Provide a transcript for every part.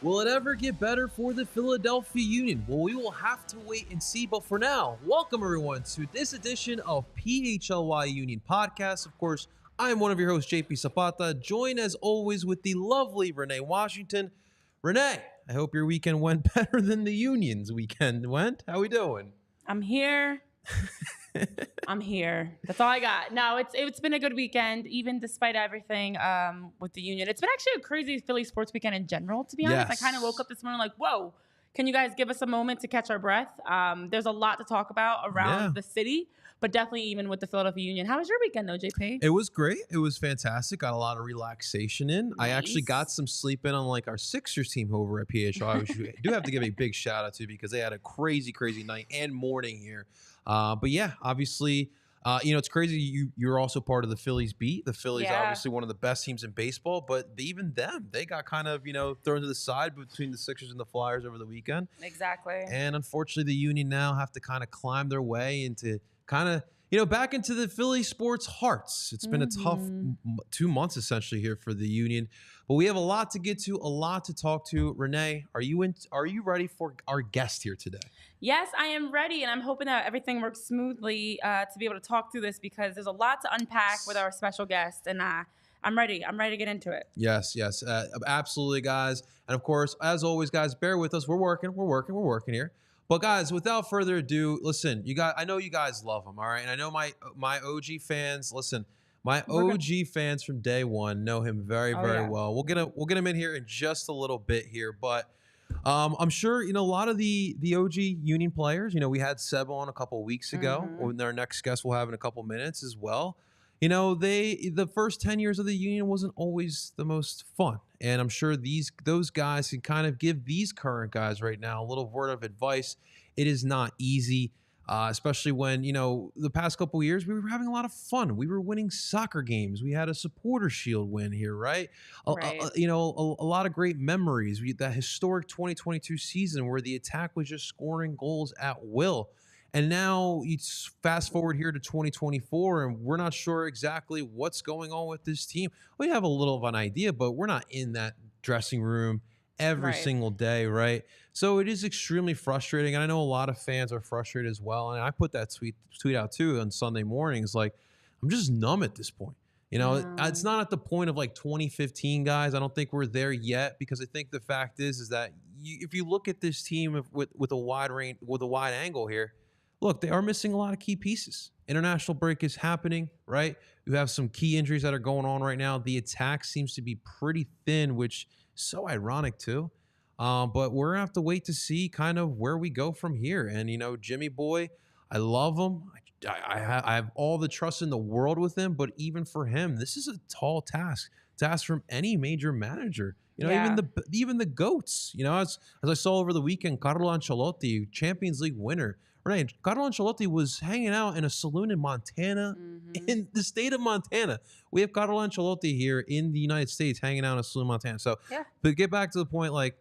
Will it ever get better for the Philadelphia Union? Well, we will have to wait and see. But for now, welcome everyone to this edition of PHLY Union Podcast. Of course, I am one of your hosts, JP Zapata, joined as always with the lovely Renee Washington. Renee, I hope your weekend went better than the Union's weekend went. How we doing? I'm here. I'm here. That's all I got. No, it's been a good weekend, even despite everything with the Union. It's been actually a crazy Philly sports weekend in general, to be honest. Yes. I kind of woke up this morning like, whoa, can you guys give us a moment to catch our breath? There's a lot to talk about around the city, but definitely even with the Philadelphia Union. How was your weekend, though, JP? It was great. It was fantastic. Got a lot of relaxation in. Nice. I actually got some sleep in on like our Sixers team over at PHLY, which we do have to give a big shout out to because they had a crazy, crazy night and morning here. But yeah, obviously, it's crazy. You're also part of the Phillies beat. The Phillies obviously one of the best teams in baseball, but even them, they got kind of, thrown to the side between the Sixers and the Flyers over the weekend. Exactly. And unfortunately, the Union now have to kind of climb their way into kind of, back into the Philly sports hearts. It's been a tough 2 months essentially here for the Union, but we have a lot to get to, a lot to talk to. Renee, are you ready for our guest here today? Yes, I am ready, and I'm hoping that everything works smoothly to be able to talk through this because there's a lot to unpack with our special guest, and I'm ready. I'm ready to get into it. Yes, absolutely, guys. And of course, as always, guys, bear with us. We're working here. But guys, without further ado, listen, I know you guys love him, all right? And I know my OG fans, listen, my OG fans from day one know him very, very well. We'll get him in here in just a little bit here, but I'm sure, a lot of the OG Union players, we had Seb on a couple weeks ago, and our next guest we'll have in a couple minutes as well. The first 10 years of the Union wasn't always the most fun. And I'm sure those guys can kind of give these current guys right now a little word of advice. It is not easy, especially when, the past couple of years, we were having a lot of fun. We were winning soccer games. We had a supporter shield win here, right? A lot of great memories. That historic 2022 season where the attack was just scoring goals at will. And now you fast forward here to 2024, and we're not sure exactly what's going on with this team. We have a little of an idea, but we're not in that dressing room every single day, right? So it is extremely frustrating. And I know a lot of fans are frustrated as well. And I put that tweet out too on Sunday mornings. Like, I'm just numb at this point. It's not at the point of like 2015, guys. I don't think we're there yet because I think the fact is that if you look at this team with a wide range, with a wide angle here, look, they are missing a lot of key pieces. International break is happening, right? You have some key injuries that are going on right now. The attack seems to be pretty thin, which is so ironic too. But we're going to have to wait to see kind of where we go from here. And, Jimmy Boy, I love him. I have all the trust in the world with him. But even for him, this is a tall task to ask from any major manager. Even the GOATs. As I saw over the weekend, Carlo Ancelotti, Champions League winner. Right, Carlo Ancelotti was hanging out in a saloon in Montana, in the state of Montana. We have Carlo Ancelotti here in the United States hanging out in a saloon in Montana. So, but get back to the point, like,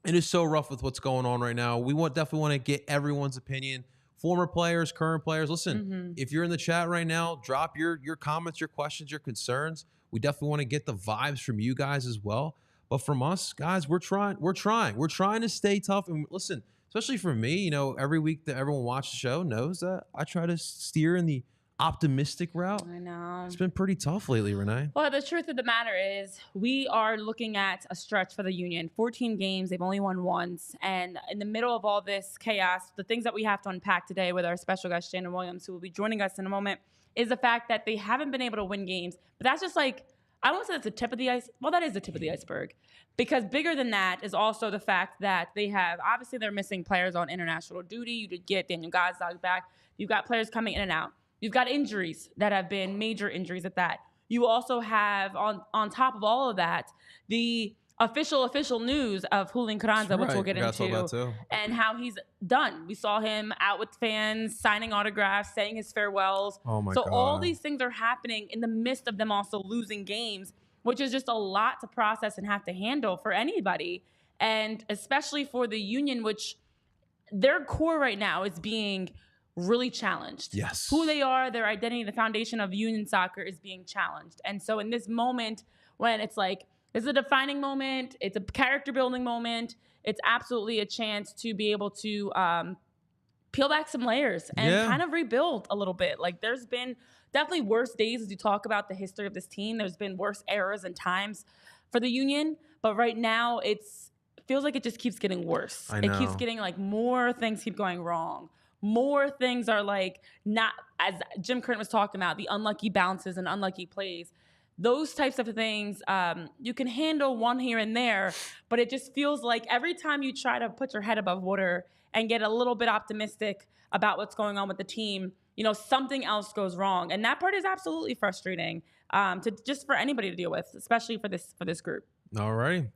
it is so rough with what's going on right now. We definitely want to get everyone's opinion. Former players, current players. Listen, if you're in the chat right now, drop your comments, your questions, your concerns. We definitely want to get the vibes from you guys as well. But from us, guys, we're trying to stay tough. And listen, especially for me, every week that everyone watches the show knows that I try to steer in the optimistic route. I know. It's been pretty tough lately, Renee. Well, the truth of the matter is we are looking at a stretch for the Union. 14 games, they've only won once. And in the middle of all this chaos, the things that we have to unpack today with our special guest, Sheanon Williams, who will be joining us in a moment, is the fact that they haven't been able to win games. But that's just like, I won't say that's the tip of the ice. Well, that is the tip of the iceberg. Because bigger than that is also the fact that they're missing players on international duty. You did get Daniel Gazdag back. You've got players coming in and out. You've got injuries that have been major injuries at that. You also have, on top of all of that, the official news of Julian Carranza, which we'll get into, and how he's done. We saw him out with fans, signing autographs, saying his farewells. Oh my God. All these things are happening in the midst of them also losing games, which is just a lot to process and have to handle for anybody, and especially for the Union, which their core right now is being really challenged. Yes. Who they are, their identity, the foundation of Union soccer is being challenged. And so in this moment when it's like, It's a defining moment. It's a character building moment. It's absolutely a chance to be able to peel back some layers and Yeah. kind of rebuild a little bit. Like there's been definitely worse days as you talk about the history of this team. There's been worse eras and times for the Union, but right now it feels like it just keeps getting worse. I It keeps know. getting like more things keep going wrong. More things are like not, as Jim Curtin was talking about, the unlucky bounces and unlucky plays. Those types of things, you can handle one here and there, but it just feels like every time you try to put your head above water and get a little bit optimistic about what's going on with the team, something else goes wrong, and that part is absolutely frustrating to just for anybody to deal with, especially for this group. All right.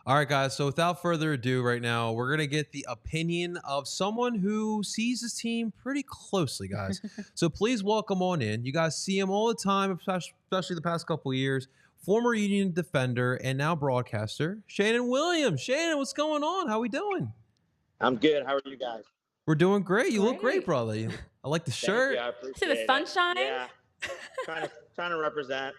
All right, guys. So without further ado, right now, we're going to get the opinion of someone who sees his team pretty closely, guys. So please welcome on in. You guys see him all the time, especially the past couple of years. Former Union defender and now broadcaster, Sheanon Williams. Sheanon, what's going on? How we doing? I'm good. How are you guys? We're doing great. You look great, Great. brother. I like the Thank shirt. you. I See the appreciate it. sunshine? Yeah, trying to represent.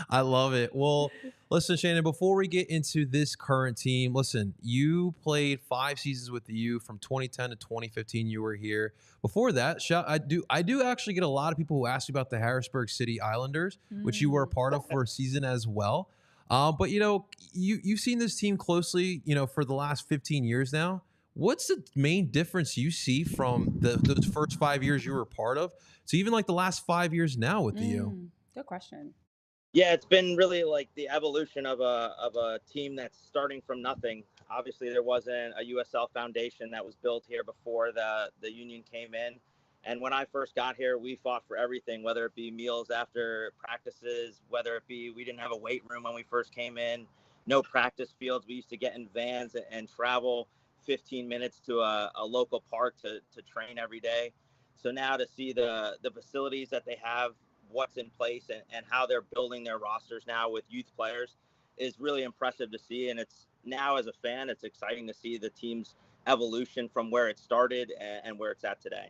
I love it. Well, listen, Sheanon, before we get into this current team, listen, you played 5 seasons with the U from 2010 to 2015. You were here. Before that, I do actually get a lot of people who ask you about the Harrisburg City Islanders, which you were a part of for a season as well. But you've seen this team closely, for the last 15 years now. What's the main difference you see from those first 5 years you were a part of to even like the last 5 years now with the U? Good question. Yeah, it's been really like the evolution of a team that's starting from nothing. Obviously, there wasn't a USL foundation that was built here before the Union came in. And when I first got here, we fought for everything, whether it be meals after practices, whether it be we didn't have a weight room when we first came in, no practice fields. We used to get in vans and travel 15 minutes to a local park to train every day. So now to see the facilities that they have, what's in place, and how they're building their rosters now with youth players is really impressive to see. And it's now, as a fan, it's exciting to see the team's evolution from where it started and where it's at today.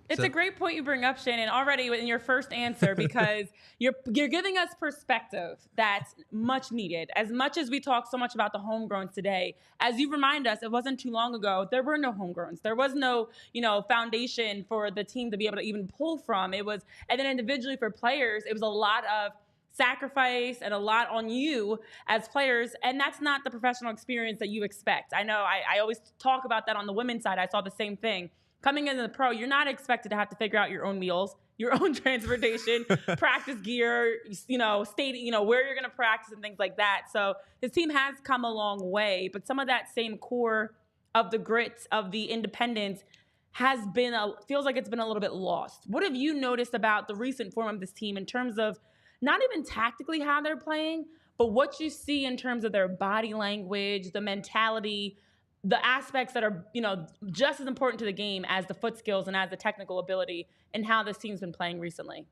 It's a great point you bring up, Sheanon, already in your first answer, because you're giving us perspective that's much needed. As much as we talk so much about the homegrowns today, as you remind us, it wasn't too long ago, there were no homegrowns. There was no, foundation for the team to be able to even pull from. And then individually for players, it was a lot of sacrifice and a lot on you as players, and that's not the professional experience that you expect. I know I always talk about that on the women's side. I saw the same thing. Coming into the pro, you're not expected to have to figure out your own meals, your own transportation, practice gear, state, where you're going to practice and things like that. So this team has come a long way, but some of that same core of the grit, of the independence feels like it's been a little bit lost. What have you noticed about the recent form of this team in terms of not even tactically how they're playing, but what you see in terms of their body language, the mentality, the aspects that are, just as important to the game as the foot skills and as the technical ability, and how this team's been playing recently?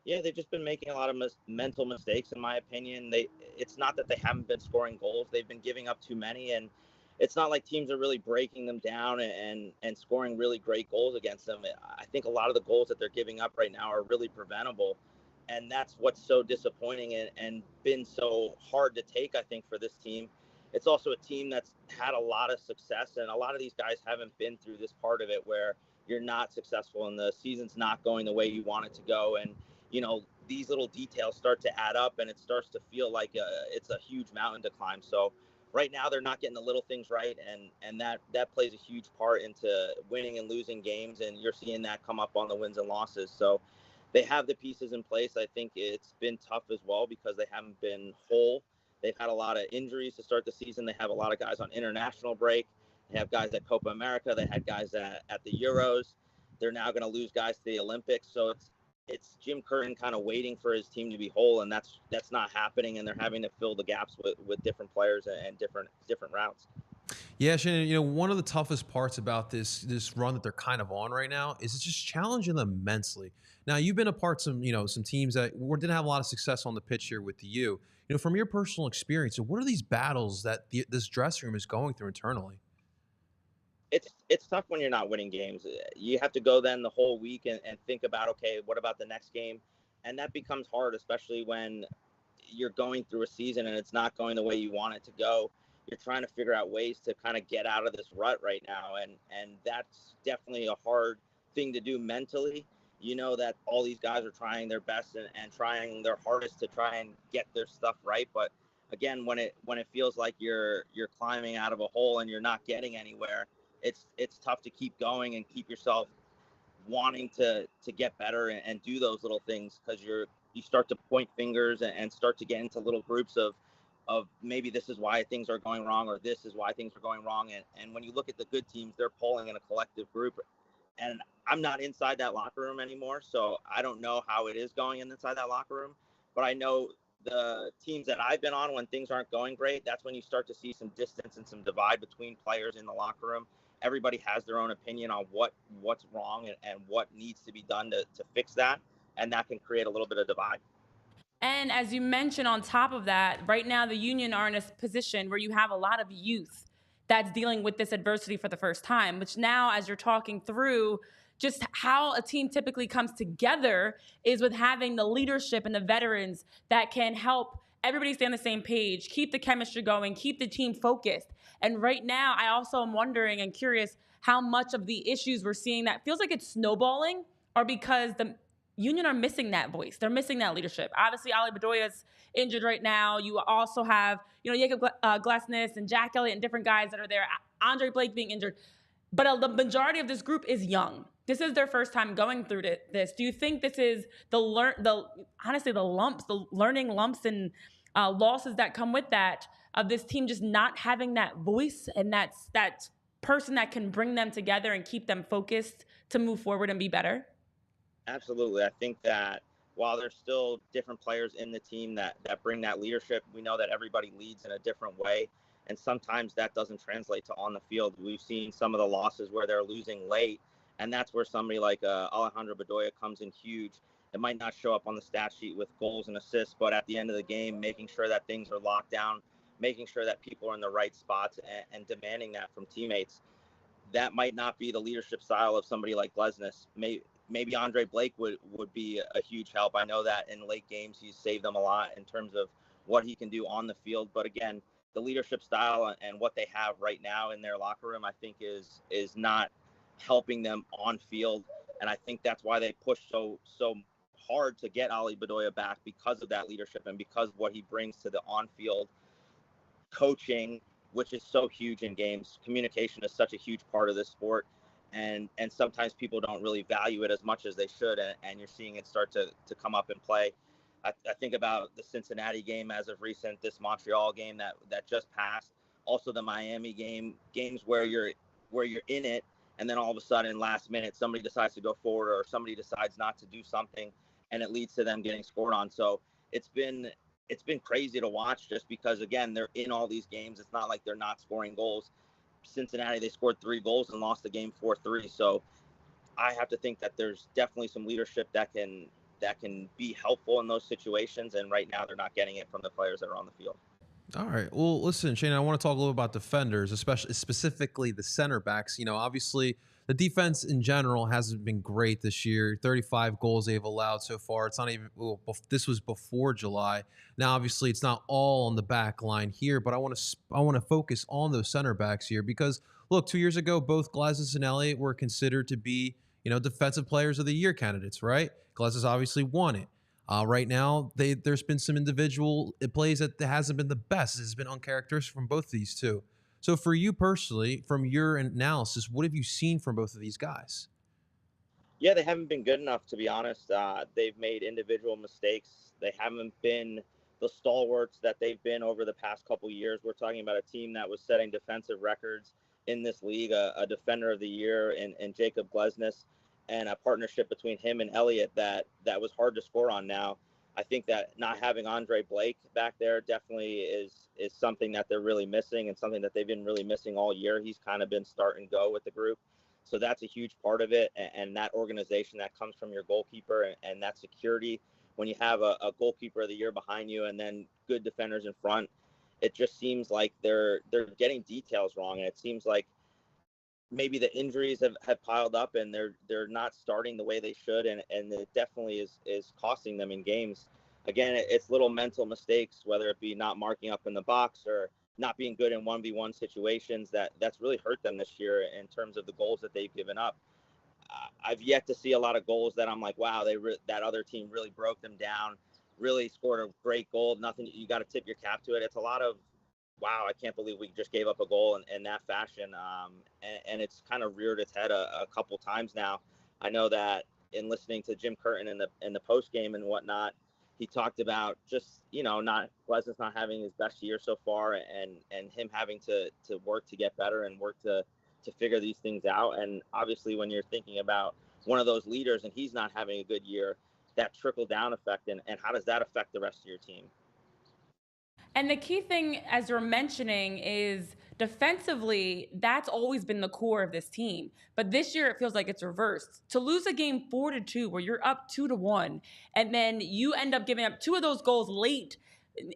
Yeah, they've just been making a lot of mental mistakes, in my opinion. It's not that they haven't been scoring goals. They've been giving up too many, and it's not like teams are really breaking them down and scoring really great goals against them. I think a lot of the goals that they're giving up right now are really preventable, and that's what's so disappointing and been so hard to take, I think, for this team. It's also a team that's had a lot of success, and a lot of these guys haven't been through this part of it where you're not successful and the season's not going the way you want it to go. And, these little details start to add up, and it starts to feel like it's a huge mountain to climb. So right now they're not getting the little things right, and that plays a huge part into winning and losing games, and you're seeing that come up on the wins and losses. So they have the pieces in place. I think it's been tough as well because they haven't been whole. They've had a lot of injuries to start the season. They have a lot of guys on international break. They have guys at Copa America. They had guys at the Euros. They're now going to lose guys to the Olympics. So it's Jim Curtin kind of waiting for his team to be whole, and that's not happening. And they're having to fill the gaps with different players and different routes. Yeah, Sheanon, one of the toughest parts about this run that they're kind of on right now is it's just challenging them immensely. Now, you've been a part of some teams that didn't have a lot of success on the pitch here with the U. From your personal experience, what are these battles that this dressing room is going through internally? It's tough when you're not winning games. You have to go then the whole week and think about, okay, what about the next game? And that becomes hard, especially when you're going through a season and it's not going the way you want it to go, you're trying to figure out ways to kind of get out of this rut right now. And that's definitely a hard thing to do mentally. You know that all these guys are trying their best and trying their hardest to try and get their stuff right. But again, when it feels like you're climbing out of a hole and you're not getting anywhere, it's tough to keep going and keep yourself wanting to get better and do those little things, because you start to point fingers and start to get into little groups of maybe this is why things are going wrong, or this is why things are going wrong. And when you look at the good teams, they're polling in a collective group. And I'm not inside that locker room anymore, so I don't know how it is going inside that locker room. But I know the teams that I've been on, when things aren't going great, that's when you start to see some distance and some divide between players in the locker room. Everybody has their own opinion on what's wrong and what needs to be done to fix that. And that can create a little bit of divide. And as you mentioned, on top of that, right now the Union are in a position where you have a lot of youth that's dealing with this adversity for the first time, which now, as you're talking through just how a team typically comes together, is with having the leadership and the veterans that can help everybody stay on the same page, keep the chemistry going, keep the team focused. And right now, I also am wondering and curious how much of the issues we're seeing that feels like it's snowballing are because the Union are missing that voice. They're missing that leadership. Obviously, Ali Bedoya's injured right now. You also have, Jacob Glesnes and Jack Elliott and different guys that are there. Andre Blake being injured. But the majority of this group is young. This is their first time going through this. Do you think this is the learning lumps and losses that come with that, of this team just not having that voice and that person that can bring them together and keep them focused to move forward and be better? Absolutely. I think that while there's still different players in the team that bring that leadership, we know that everybody leads in a different way. And sometimes that doesn't translate to on the field. We've seen some of the losses where they're losing late, and that's where somebody like Alejandro Bedoya comes in huge. It might not show up on the stat sheet with goals and assists, but at the end of the game, making sure that things are locked down, making sure that people are in the right spots and demanding that from teammates. That might not be the leadership style of somebody like Glesnes. Maybe Andre Blake would be a huge help. I know that in late games, he's saved them a lot in terms of what he can do on the field. But again, the leadership style and what they have right now in their locker room, I think is not helping them on field. And I think that's why they push so hard to get Ali Bedoya back, because of that leadership and because of what he brings to the on-field coaching, which is so huge in games. Communication is such a huge part of this sport. And sometimes people don't really value it as much as they should, and you're seeing it start to come up and play. I think about the Cincinnati game as of recent, this Montreal game that just passed, also the Miami games where you're in it, and then all of a sudden last minute somebody decides to go forward or somebody decides not to do something, and it leads to them getting scored on. So it's been crazy to watch, just because again, they're in all these games. It's not like they're not scoring goals. Cincinnati, they scored 3 goals and lost the game 4-3. So I have to think that there's definitely some leadership that can be helpful in those situations. And right now they're not getting it from the players that are on the field. All right. Well, listen, Shane, I want to talk a little about defenders, especially specifically the center backs. Obviously the defense in general hasn't been great this year. 35 goals they've allowed so far. It's not even, this was before July. Now, obviously it's not all on the back line here, but I want to focus on those center backs here, because look, 2 years ago, both Glesnes and Elliott were considered to be, defensive players of the year candidates, right? Glesnes obviously won it. Right now, there's been some individual plays that hasn't been the best. It's been uncharacteristic from both of these two. So for you personally, from your analysis, what have you seen from both of these guys? Yeah, they haven't been good enough, to be honest. They've made individual mistakes. They haven't been the stalwarts that they've been over the past couple years. We're talking about a team that was setting defensive records in this league, a defender of the year in Jacob Glesnes, and a partnership between him and Elliott that was hard to score on. Now, I think that not having Andre Blake back there definitely is something that they're really missing, and something that they've been really missing all year. He's kind of been start and go with the group. So that's a huge part of it. And that organization that comes from your goalkeeper and that security, when you have a goalkeeper of the year behind you and then good defenders in front, it just seems like they're getting details wrong. And it seems like maybe the injuries have piled up and they're not starting the way they should. And it definitely is costing them in games. again, it's little mental mistakes, whether it be not marking up in the box or not being good in 1v1 situations, that's really hurt them this year in terms of the goals that they've given up. I've yet to see a lot of goals that I'm like, wow, that other team really broke them down, really scored a great goal. Nothing, you got to tip your cap to it. It's a lot of, wow, I can't believe we just gave up a goal in that fashion. And it's kind of reared its head a couple times now. I know that in listening to Jim Curtin in the post game and whatnot, he talked about just, Glesnes not having his best year so far, and him having to work to get better and work to figure these things out. And obviously when you're thinking about one of those leaders and he's not having a good year, that trickle down effect, and how does that affect the rest of your team? And the key thing, as you're mentioning, is defensively, that's always been the core of this team. But this year, it feels like it's reversed. To lose a game 4-2, where you're up 2-1, and then you end up giving up two of those goals late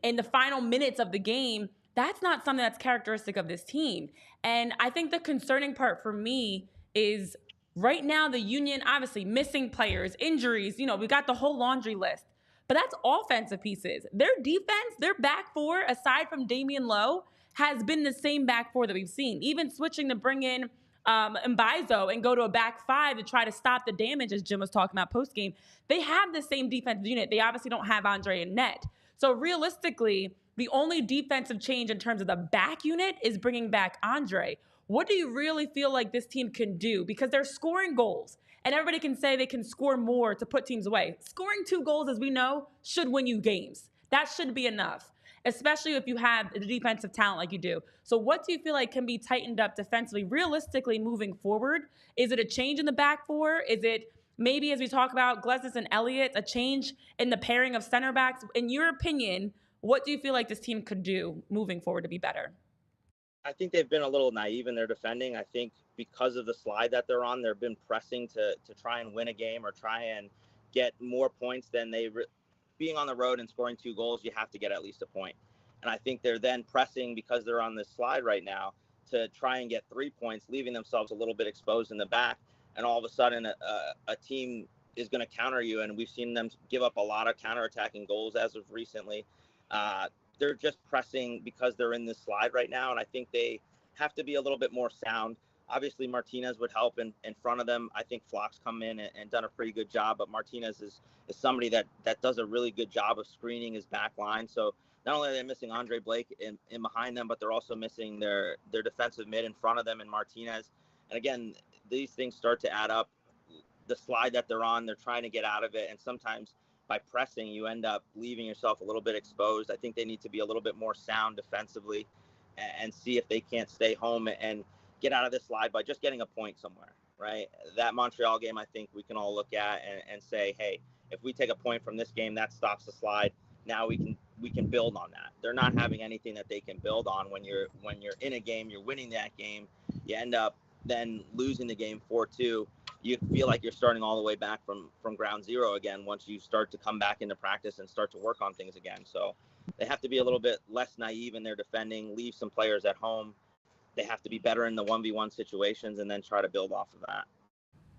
in the final minutes of the game, that's not something that's characteristic of this team. And I think the concerning part for me is right now, the Union, obviously missing players, injuries, we got the whole laundry list. But that's offensive pieces. Their defense, their back four, aside from Damian Lowe, has been the same back four that we've seen. Even switching to bring in Mbaizo and go to a back five to try to stop the damage, as Jim was talking about post-game, they have the same defensive unit. They obviously don't have Andre in net. So realistically, the only defensive change in terms of the back unit is bringing back Andre. What do you really feel like this team can do? Because they're scoring goals. And everybody can say they can score more to put teams away. Scoring 2 goals, as we know, should win you games. That should be enough, especially if you have the defensive talent like you do. So what do you feel like can be tightened up defensively, realistically moving forward? Is it a change in the back four? Is it maybe, as we talk about Glesnes and Elliott, a change in the pairing of center backs? In your opinion, what do you feel like this team could do moving forward to be better? I think they've been a little naive in their defending. I think because of the slide that they're on, they've been pressing to try and win a game or try and get more points than being on the road and scoring 2 goals. You have to get at least a point. And I think they're then pressing because they're on this slide right now to try and get 3 points, leaving themselves a little bit exposed in the back. And all of a sudden a team is going to counter you. And we've seen them give up a lot of counterattacking goals as of recently. They're just pressing because they're in this slide right now. And I think they have to be a little bit more sound. Obviously, Martinez would help in front of them. I think Flock's come in and done a pretty good job, but Martinez is somebody that does a really good job of screening his back line. So not only are they missing Andre Blake in behind them, but they're also missing their defensive mid in front of them and Martinez. And again, these things start to add up. The slide that they're on, they're trying to get out of it. And sometimes by pressing, you end up leaving yourself a little bit exposed. I think they need to be a little bit more sound defensively and see if they can't stay home and get out of this slide by just getting a point somewhere, right? That Montreal game, I think we can all look at and say, hey, if we take a point from this game, that stops the slide. Now we can build on that. They're not having anything that they can build on when you're in a game, you're winning that game, you end up then losing the game 4-2. You feel like you're starting all the way back from ground zero again once you start to come back into practice and start to work on things again. So they have to be a little bit less naive in their defending, leave some players at home. They have to be better in the 1v1 situations and then try to build off of that.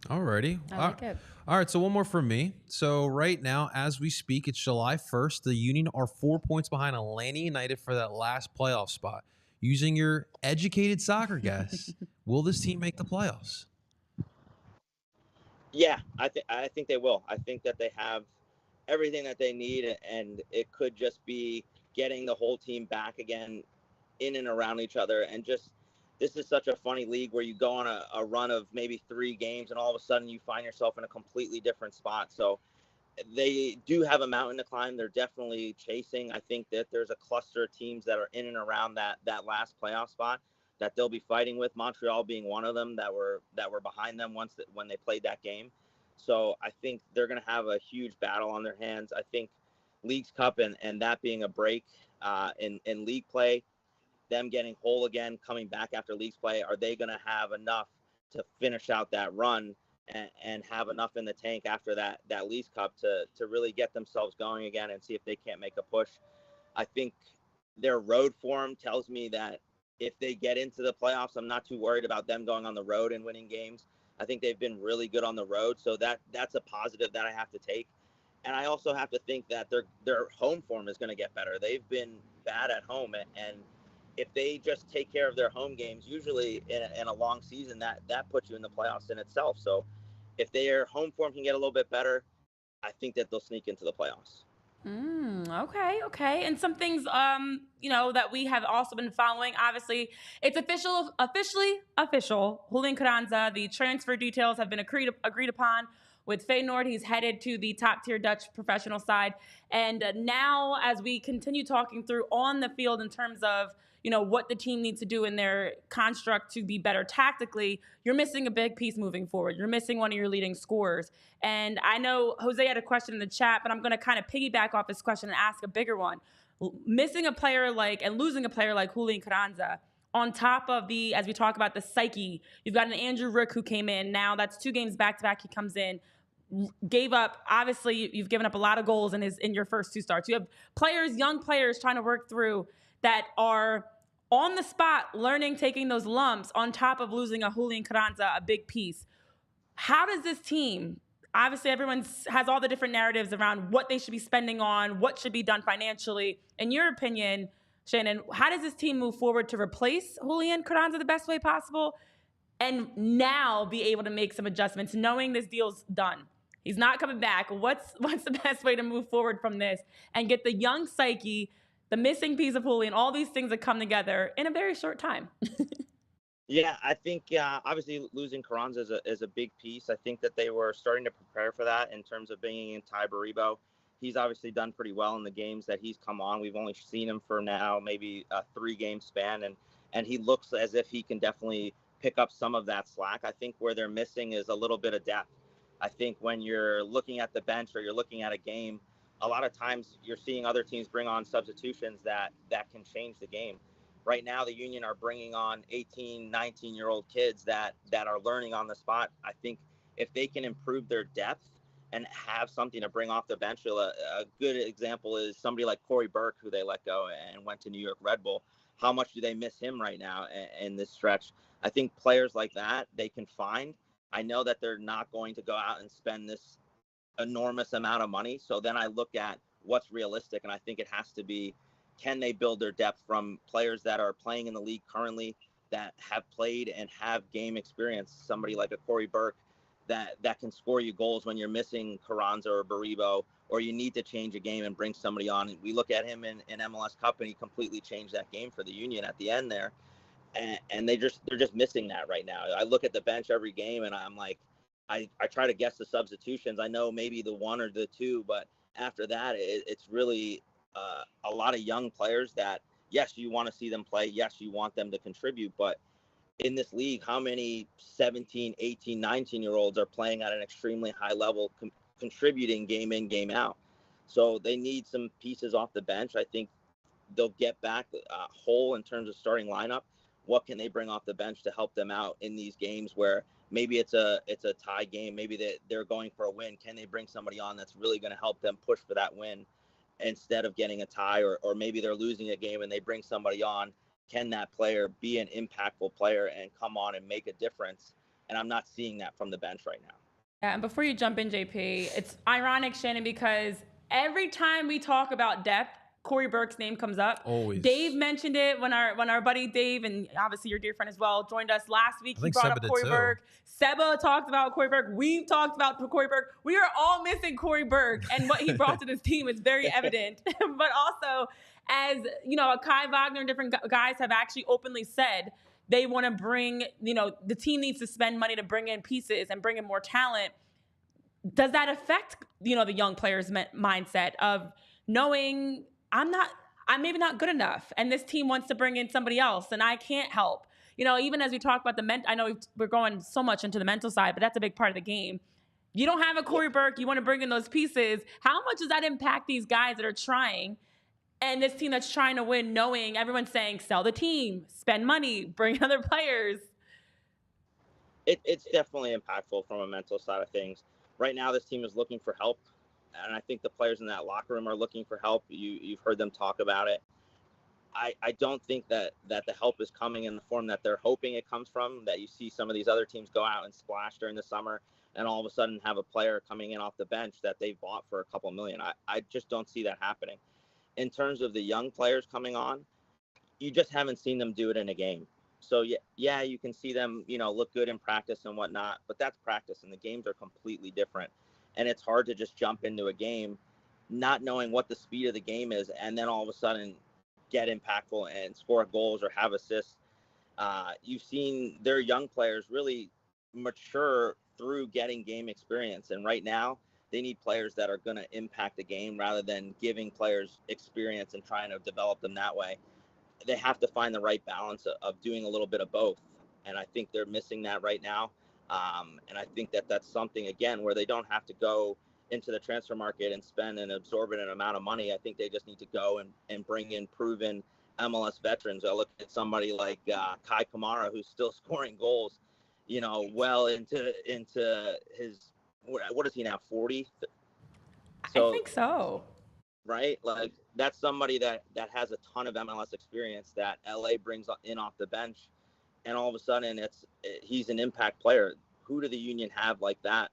Alrighty. I like it. All right, so one more from me. So right now, as we speak, it's July 1st. The Union are 4 points behind Atlanta United for that last playoff spot. Using your educated soccer guess, will this team make the playoffs? Yeah, I think they will. I think that they have everything that they need, and it could just be getting the whole team back again in and around each other. And just, this is such a funny league where you go on a run of maybe 3 games and all of a sudden you find yourself in a completely different spot. So they do have a mountain to climb. They're definitely chasing. I think that there's a cluster of teams that are in and around that last playoff spot that they'll be fighting with, Montreal being one of them that were behind them when they played that game. So I think they're going to have a huge battle on their hands. I think Leagues Cup and that being a break in league play, them getting whole again, coming back after leagues play, are they going to have enough to finish out that run and have enough in the tank after that Leagues Cup to really get themselves going again and see if they can't make a push? I think their road form tells me that if they get into the playoffs, I'm not too worried about them going on the road and winning games. I think they've been really good on the road, so that's a positive that I have to take. And I also have to think that their home form is going to get better. They've been bad at home, and if they just take care of their home games, usually in a long season, that puts you in the playoffs in itself. So if their home form can get a little bit better, I think that they'll sneak into the playoffs. Okay. And some things, that we have also been following. Obviously, it's officially official. Julian Carranza, the transfer details have been agreed upon with Feyenoord. He's headed to the top tier Dutch professional side. And now, as we continue talking through on the field in terms of, what the team needs to do in their construct to be better tactically, you're missing a big piece moving forward. You're missing one of your leading scorers. And I know Jose had a question in the chat, but I'm going to kind of piggyback off his question and ask a bigger one. Missing a player and losing a player like Julian Carranza, on top of as we talk about the psyche, you've got an Andrew Rick who came in. Now that's 2 games back-to-back. He comes in, gave up. Obviously, you've given up a lot of goals in your first 2 starts. You have young players trying to work through that are on the spot, learning, taking those lumps on top of losing a Julian Carranza, a big piece. How does this team, obviously everyone has all the different narratives around what they should be spending on, what should be done financially. In your opinion, Sheanon, how does this team move forward to replace Julian Carranza the best way possible and now be able to make some adjustments, knowing this deal's done? He's not coming back. What's the best way to move forward from this and get the young psyche, the missing piece of Julian, all these things that come together in a very short time? Yeah, I think obviously losing Carranza is a big piece. I think that they were starting to prepare for that in terms of bringing in Ty Baribo. He's obviously done pretty well in the games that he's come on. We've only seen him for now maybe a 3-game span, and he looks as if he can definitely pick up some of that slack. I think where they're missing is a little bit of depth. I think when you're looking at the bench or you're looking at a game, a lot of times you're seeing other teams bring on substitutions that can change the game. Right now, the Union are bringing on 18, 19-year-old kids that are learning on the spot. I think if they can improve their depth and have something to bring off the bench, a good example is somebody like Corey Burke, who they let go and went to New York Red Bull. How much do they miss him right now in this stretch? I think players like that, they can find. I know that they're not going to go out and spend this enormous amount of money. So then I look at what's realistic, and I think it has to be, can they build their depth from players that are playing in the league currently that have played and have game experience? Somebody like a Corey Burke that can score you goals when you're missing Carranza or Baribo, or you need to change a game and bring somebody on. We look at him in MLS Cup, and he completely changed that game for the Union at the end there. And they're just missing that right now. I look at the bench every game, and I'm like, I try to guess the substitutions. I know maybe the 1 or the 2, but after that, it's really a lot of young players that, yes, you want to see them play. Yes, you want them to contribute. But in this league, how many 17, 18, 19-year-olds are playing at an extremely high level, contributing game in, game out? So they need some pieces off the bench. I think they'll get back whole in terms of starting lineup. What can they bring off the bench to help them out in these games where maybe it's a tie game, maybe they're going for a win? Can they bring somebody on that's really going to help them push for that win instead of getting a tie? Or maybe they're losing a game and they bring somebody on. Can that player be an impactful player and come on and make a difference? And I'm not seeing that from the bench right now. Yeah, and before you jump in, JP, it's ironic, Sheanon, because every time we talk about depth, Corey Burke's name comes up. Always. Dave mentioned it when our buddy Dave, and obviously your dear friend as well, joined us last week. He brought Seba up did Corey too. Burke. Seba talked about Corey Burke. We've talked about Corey Burke. We are all missing Corey Burke, and what he brought to this team is very evident. But also, as you know, Kai Wagner and different guys have actually openly said they want to bring, the team needs to spend money to bring in pieces and bring in more talent. Does that affect, the young players' mindset of knowing I'm maybe not good enough, and this team wants to bring in somebody else, and I can't help? Even as we talk about I know we're going so much into the mental side, but that's a big part of the game. You don't have a Corey Burke. You want to bring in those pieces. How much does that impact these guys that are trying, and this team that's trying to win, knowing everyone's saying, sell the team, spend money, bring other players? It's definitely impactful from a mental side of things. Right now, this team is looking for help, and I think the players in that locker room are looking for help. You've heard them talk about it. I don't think that the help is coming in the form that they're hoping it comes from, that you see some of these other teams go out and splash during the summer. and all of a sudden have a player coming in off the bench that they bought for a couple million. I just don't see that happening. In terms of the young players coming on, you just haven't seen them do it in a game. So yeah, you can see them, look good in practice and whatnot, but that's practice, and the games are completely different. And it's hard to just jump into a game not knowing what the speed of the game is, and then all of a sudden get impactful and score goals or have assists. You've seen their young players really mature through getting game experience. And right now, they need players that are going to impact the game rather than giving players experience and trying to develop them that way. They have to find the right balance of doing a little bit of both. And I think they're missing that right now. And I think that that's something, again, where they don't have to go into the transfer market and spend an exorbitant amount of money. I think they just need to go and bring in proven MLS veterans. I look at somebody like Kai Kamara, who's still scoring goals, well into his, what is he now, 40? So, I think so. Right? Like, that's somebody that has a ton of MLS experience that LA brings in off the bench. And all of a sudden he's an impact player. Who do the Union have like that?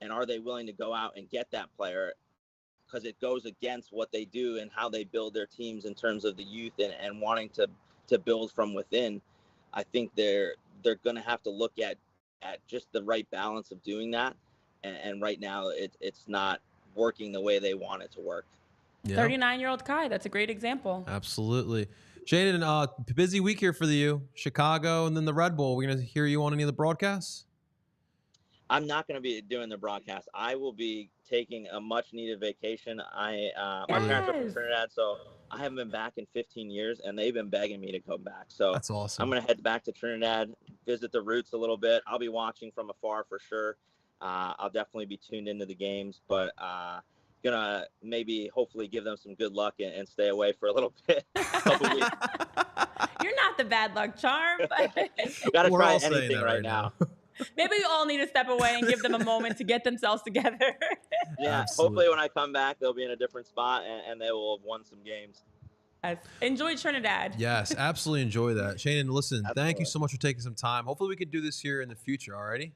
And are they willing to go out and get that player? Because it goes against what they do and how they build their teams in terms of the youth and wanting to build from within. I think they're going to have to look at just the right balance of doing that. And right now it's not working the way they want it to work. Yeah. 39-year-old Kai, that's a great example. Absolutely. Sheanon, busy week here for you. Chicago and then the Red Bull. We're going to hear you on any of the broadcasts? I'm not going to be doing the broadcast. I will be taking a much-needed vacation. My parents are from Trinidad, so I haven't been back in 15 years, and they've been begging me to come back. So that's awesome. I'm going to head back to Trinidad, visit the roots a little bit. I'll be watching from afar for sure. I'll definitely be tuned into the games, but gonna maybe hopefully give them some good luck and stay away for a little bit. You're not the bad luck charm. Gotta try anything right now. Maybe we all need to step away and give them a moment to get themselves together. Yeah, hopefully when I come back, they'll be in a different spot and they will have won some games. Enjoy Trinidad. Yes, absolutely enjoy that. Sheanon, listen, thank you so much for taking some time. Hopefully we can do this here in the future, alrighty?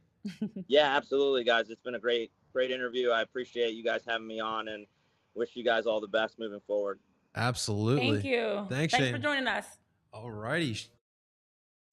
Yeah, absolutely, guys. It's been a great interview. I appreciate you guys having me on and wish you guys all the best moving forward. Absolutely. Thank you. Thanks for joining us. All righty.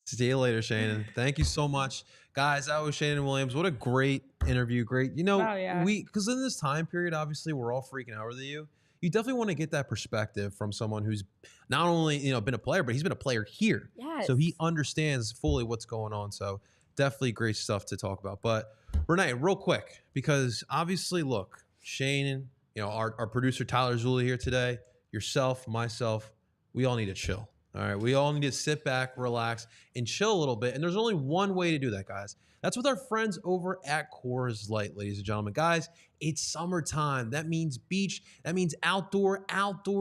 See you later, Sheanon. Thank you so much. Guys, that was Sheanon Williams. What a great interview. Great. Because in this time period, obviously, we're all freaking out with you. You definitely want to get that perspective from someone who's not only, been a player, but he's been a player here. Yes. So he understands fully what's going on. So definitely great stuff to talk about. But Renee, real quick, because obviously, look, Sheanon, our producer Tyler Zulli here today, yourself, myself, we all need to chill. All right, we all need to sit back, relax, and chill a little bit. And there's only one way to do that, guys. That's with our friends over at Coors Light, ladies and gentlemen. Guys, it's summertime. That means beach. That means outdoor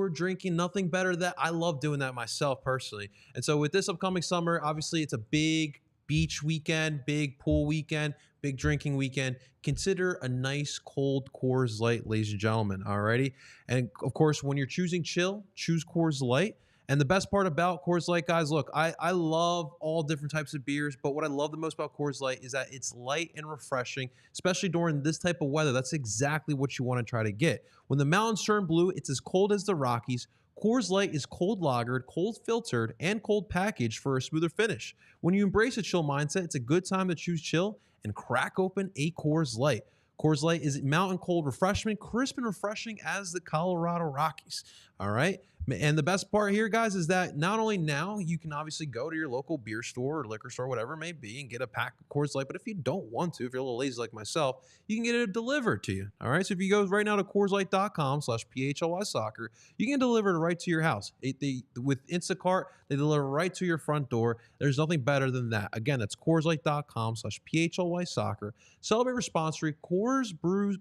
drinking. Nothing better than that. I love doing that myself personally. And so with this upcoming summer, obviously it's a big beach weekend, big pool weekend, big drinking weekend. Consider a nice cold Coors Light, ladies and gentlemen, alrighty? And of course, when you're choosing chill, choose Coors Light. And the best part about Coors Light, guys, look, I love all different types of beers, but what I love the most about Coors Light is that it's light and refreshing, especially during this type of weather. That's exactly what you want to try to get. When the mountains turn blue, it's as cold as the Rockies. Coors Light is cold lagered, cold filtered, and cold packaged for a smoother finish. When you embrace a chill mindset, it's a good time to choose chill and crack open a Coors Light. Coors Light is mountain cold refreshment, crisp and refreshing as the Colorado Rockies. All right. And the best part here, guys, is that not only now you can obviously go to your local beer store or liquor store, whatever it may be, and get a pack of Coors Light. But if you don't want to, if you're a little lazy like myself, you can get it delivered to you. All right. So if you go right now to CoorsLight.com/PHLY soccer, you can deliver it right to your house. With Instacart, they deliver right to your front door. There's nothing better than that. Again, that's CoorsLight.com/PHLY soccer. Celebrate responsibly. Coors Brewing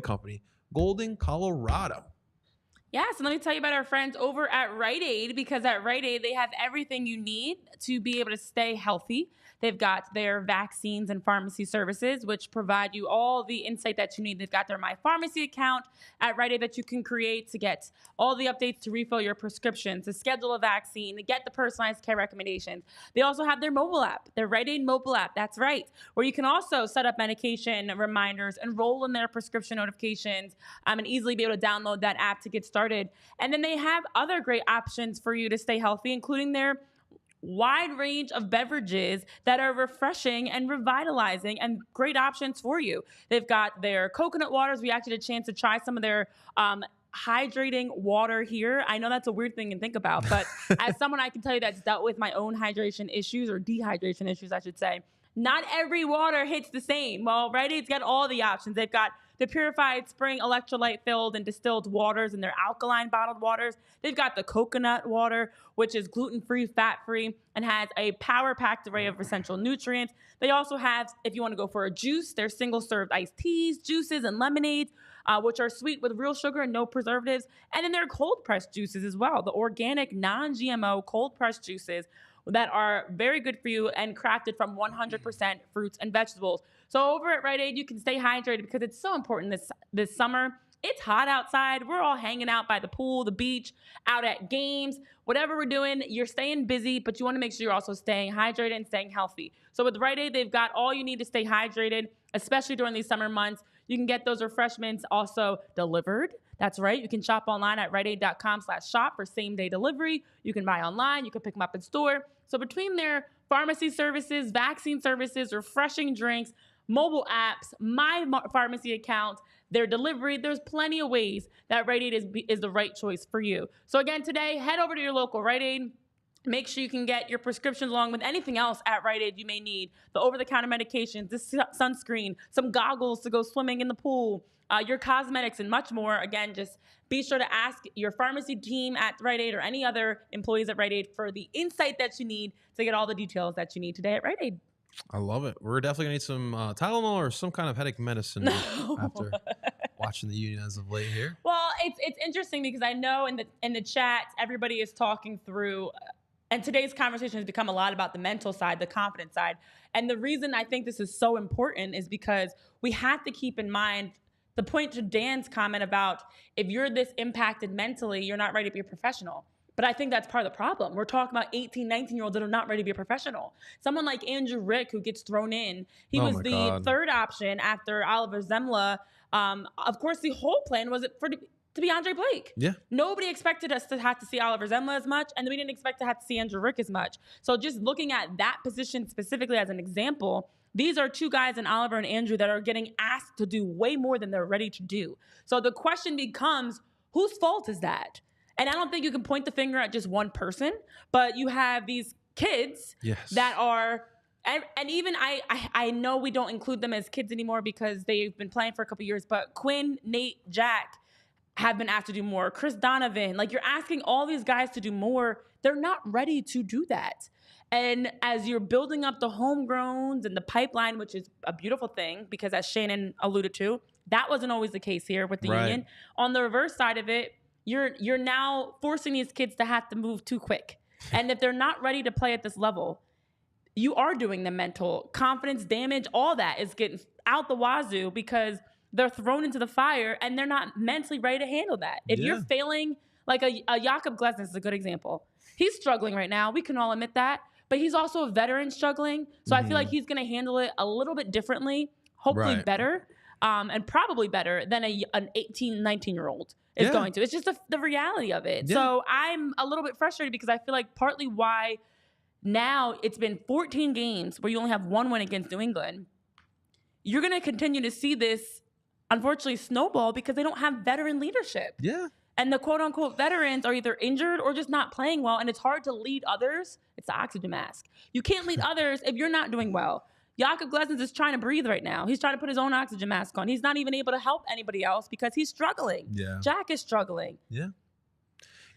Company, Golden, Colorado. Yeah, so let me tell you about our friends over at Rite Aid, because at Rite Aid, they have everything you need to be able to stay healthy. They've got their vaccines and pharmacy services, which provide you all the insight that you need. They've got their My Pharmacy account at Rite Aid that you can create to get all the updates to refill your prescriptions, to schedule a vaccine, to get the personalized care recommendations. They also have their mobile app, their Rite Aid mobile app. That's right, where you can also set up medication reminders, enroll in their prescription notifications, and easily be able to download that app to get started. And then they have other great options for you to stay healthy, including their wide range of beverages that are refreshing and revitalizing and great options for you. They've got their coconut waters. We actually had a chance to try some of their hydrating water here. I know that's a weird thing to think about, but as someone, I can tell you that's dealt with my own hydration issues, or dehydration issues, I should say. Not every water hits the same. Well, Rite Aid's got all the options. They've got the purified spring electrolyte filled and distilled waters and their alkaline bottled waters. They've got the coconut water, which is gluten-free, fat-free, and has a power-packed array of essential nutrients. They also have, if you want to go for a juice, their single-served iced teas, juices, and lemonades, which are sweet with real sugar and no preservatives. And then their cold-pressed juices as well, the organic, non-GMO cold-pressed juices that are very good for you and crafted from 100% fruits and vegetables. So over at Rite Aid, you can stay hydrated because it's so important this summer. It's hot outside. We're all hanging out by the pool, the beach, out at games. Whatever we're doing, you're staying busy, but you want to make sure you're also staying hydrated and staying healthy. So with Rite Aid, they've got all you need to stay hydrated, especially during these summer months. You can get those refreshments also delivered. That's right. You can shop online at riteaid.com/shop for same-day delivery. You can buy online. You can pick them up in store. So between their pharmacy services, vaccine services, refreshing drinks, mobile apps, My Pharmacy account, their delivery, there's plenty of ways that Rite Aid is the right choice for you. So again, today, head over to your local Rite Aid. Make sure you can get your prescriptions along with anything else at Rite Aid you may need. The over-the-counter medications, the sunscreen, some goggles to go swimming in the pool, your cosmetics, and much more. Again, just be sure to ask your pharmacy team at Rite Aid or any other employees at Rite Aid for the insight that you need to get all the details that you need today at Rite Aid. I love it. We're definitely going to need some Tylenol or some kind of headache medicine after watching the Union as of late here. Well, it's interesting because I know in the chat, everybody is talking through, and today's conversation has become a lot about the mental side, the confidence side. And the reason I think this is so important is because we have to keep in mind the point to Dan's comment about if you're this impacted mentally, you're not ready to be a professional. But I think that's part of the problem. We're talking about 18, 19-year-olds that are not ready to be a professional. Someone like Andrew Rick, who gets thrown in, he was the third option after Oliver Zemla. Of course, the whole plan was to be Andre Blake. Yeah. Nobody expected us to have to see Oliver Zemla as much, and we didn't expect to have to see Andrew Rick as much. So just looking at that position specifically as an example, these are two guys in Oliver and Andrew that are getting asked to do way more than they're ready to do. So the question becomes, whose fault is that? And I don't think you can point the finger at just one person, but you have these kids that are, and even I know we don't include them as kids anymore because they've been playing for a couple years, but Quinn, Nate, Jack have been asked to do more. Chris Donovan, like you're asking all these guys to do more. They're not ready to do that. And as you're building up the homegrowns and the pipeline, which is a beautiful thing, because as Sheanon alluded to, that wasn't always the case here with the Union. On the reverse side of it, you're now forcing these kids to have to move too quick. And if they're not ready to play at this level, you are doing the mental confidence damage. All that is getting out the wazoo because they're thrown into the fire and they're not mentally ready to handle that. If you're failing, like a Jakob Glesnes is a good example. He's struggling right now. We can all admit that. But he's also a veteran struggling. So I feel like he's going to handle it a little bit differently, hopefully better, and probably better than an 18, 19-year-old is going to. It's just the reality of it. So I'm a little bit frustrated because I feel like partly why now it's been 14 games where you only have one win against New England. You're going to continue to see this, unfortunately, snowball because they don't have veteran leadership. Yeah. And the quote-unquote veterans are either injured or just not playing well, and it's hard to lead others. It's the oxygen mask. You can't lead others if you're not doing well. Jakob Glesnes is trying to breathe right now. He's trying to put his own oxygen mask on. He's not even able to help anybody else because he's struggling. Yeah. Jack is struggling. Yeah.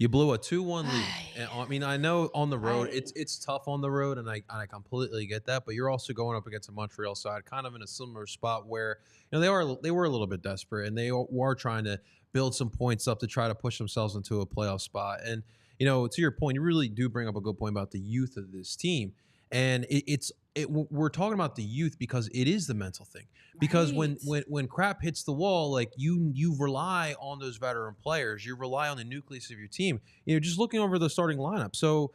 You blew a 2-1 lead. And I mean, I know on the road, Right. it's tough on the road, and I completely get that. But you're also going up against a Montreal side, kind of in a similar spot where they were a little bit desperate, and they were trying to build some points up to try to push themselves into a playoff spot. And to your point, you really do bring up a good point about the youth of this team, and we're talking about the youth because it is the mental thing. Because when crap hits the wall, like you rely on those veteran players, you rely on the nucleus of your team. Just looking over the starting lineup. So,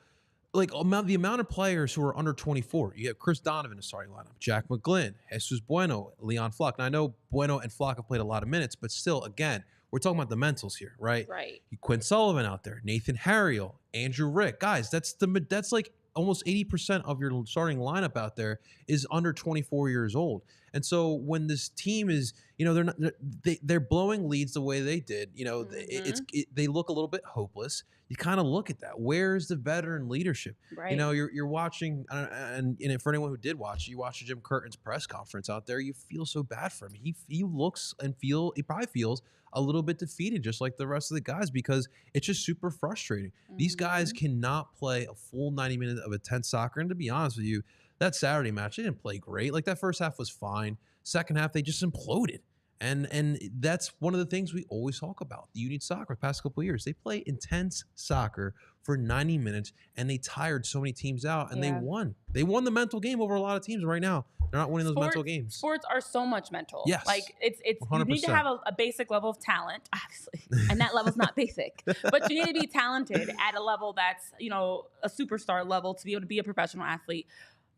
like the amount of players who are under 24. You have Chris Donovan in the starting lineup, Jack McGlynn, Jesus Bueno, Leon Flock. Now I know Bueno and Flock have played a lot of minutes, but still, again, we're talking about the mentals here, right? Right. Quinn Sullivan out there, Nathan Harriel, Andrew Rick, guys. That's like almost 80% of your starting lineup out there is under 24 years old. And so when this team is, they're blowing leads the way they did, they look a little bit hopeless. You kind of look at that. Where's the veteran leadership? Right. You're watching, and for anyone who did watch, you watched Jim Curtin's press conference out there. You feel so bad for him. He looks and he probably feels a little bit defeated, just like the rest of the guys, because it's just super frustrating. These guys cannot play a full 90 minutes of intense soccer. And to be honest with you, that Saturday match, they didn't play great. Like that first half was fine. Second half, they just imploded. And that's one of the things we always talk about. The Union Soccer the past couple of years, they play intense soccer for 90 minutes, and they tired so many teams out, and they won. They won the mental game over a lot of teams right now. They're not winning those mental games. Sports are so much mental. Yes. Like it's 100%. You need to have a basic level of talent, obviously. And that level's not basic. But you need to be talented at a level that's, a superstar level to be able to be a professional athlete.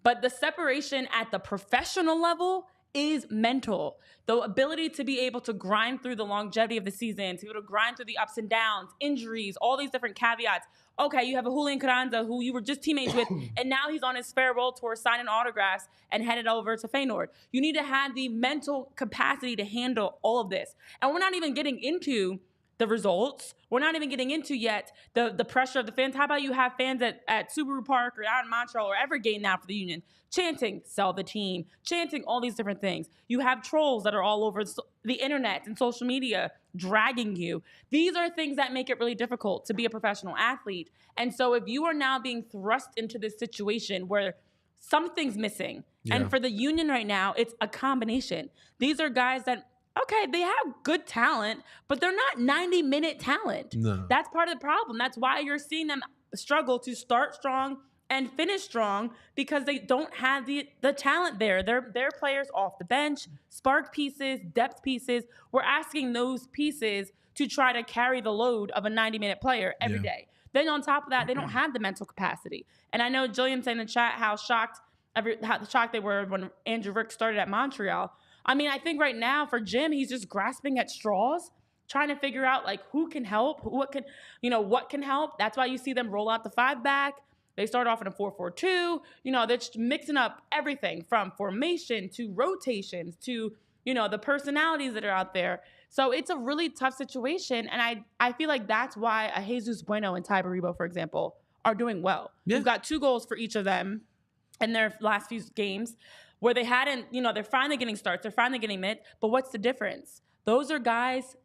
But the separation at the professional level is mental. The ability to be able to grind through the longevity of the season, to be able to grind through the ups and downs, injuries, all these different caveats. Okay, you have a Julian Carranza who you were just teammates with, and now he's on his farewell tour signing autographs and headed over to Feyenoord. You need to have the mental capacity to handle all of this. And we're not even getting into the results. We're not even getting into yet the pressure of the fans. How about you have fans at Subaru Park or out in Montreal or every game now for the Union chanting, sell the team, chanting all these different things. You have trolls that are all over the internet and social media dragging you. These are things that make it really difficult to be a professional athlete. And so if you are now being thrust into this situation where something's missing, and for the Union right now, it's a combination. These are guys that, okay, they have good talent, but they're not 90-minute talent. No. That's part of the problem. That's why you're seeing them struggle to start strong and finish strong, because they don't have the talent there. They're players off the bench, spark pieces, depth pieces. We're asking those pieces to try to carry the load of a 90-minute player every day. Then on top of that, they don't have the mental capacity. And I know Julian said in the chat how shocked they were when Andrew Rick started at Montreal. I mean, I think right now for Jim, he's just grasping at straws, trying to figure out like who can help, what can help. That's why you see them roll out the 5-back. They start off in a 4-4-2. They're just mixing up everything from formation to rotations to, the personalities that are out there. So it's a really tough situation. And I feel like that's why a Jesus Bueno and Ty Baribo, for example, are doing well. We've got 2 goals for each of them in their last few games, where they hadn't, they're finally getting starts, they're finally getting minutes, but what's the difference? Those are guys,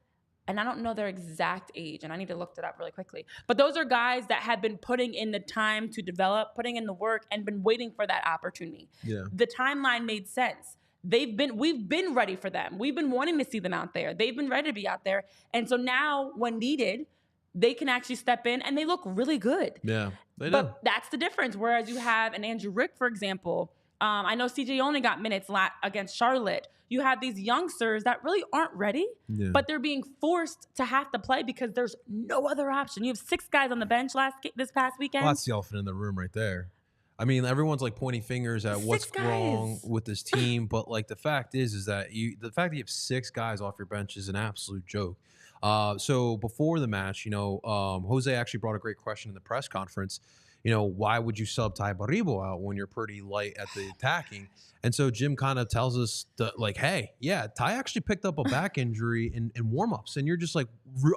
and I don't know their exact age, and I need to look it up really quickly, but those are guys that have been putting in the time to develop, putting in the work, and been waiting for that opportunity. Yeah. The timeline made sense. We've been ready for them. We've been wanting to see them out there. They've been ready to be out there. And so now, when needed, they can actually step in, and they look really good. Yeah, they do. But that's the difference. Whereas you have an Andrew Rick, for example, I know CJ only got minutes against Charlotte. You have these youngsters that really aren't ready, but they're being forced to have to play because there's no other option. You have 6 guys on the bench this past weekend. Well, that's the elephant in the room right there. I mean, everyone's like pointing fingers at what's wrong with this team, but like the fact is that the fact that you have 6 guys off your bench is an absolute joke. So before the match, Jose actually brought a great question in the press conference. Why would you sub Ty Baribo out when you're pretty light at the attacking? And so Jim kind of tells us that, like, hey, yeah, Ty actually picked up a back injury in warm-ups. And you're just like,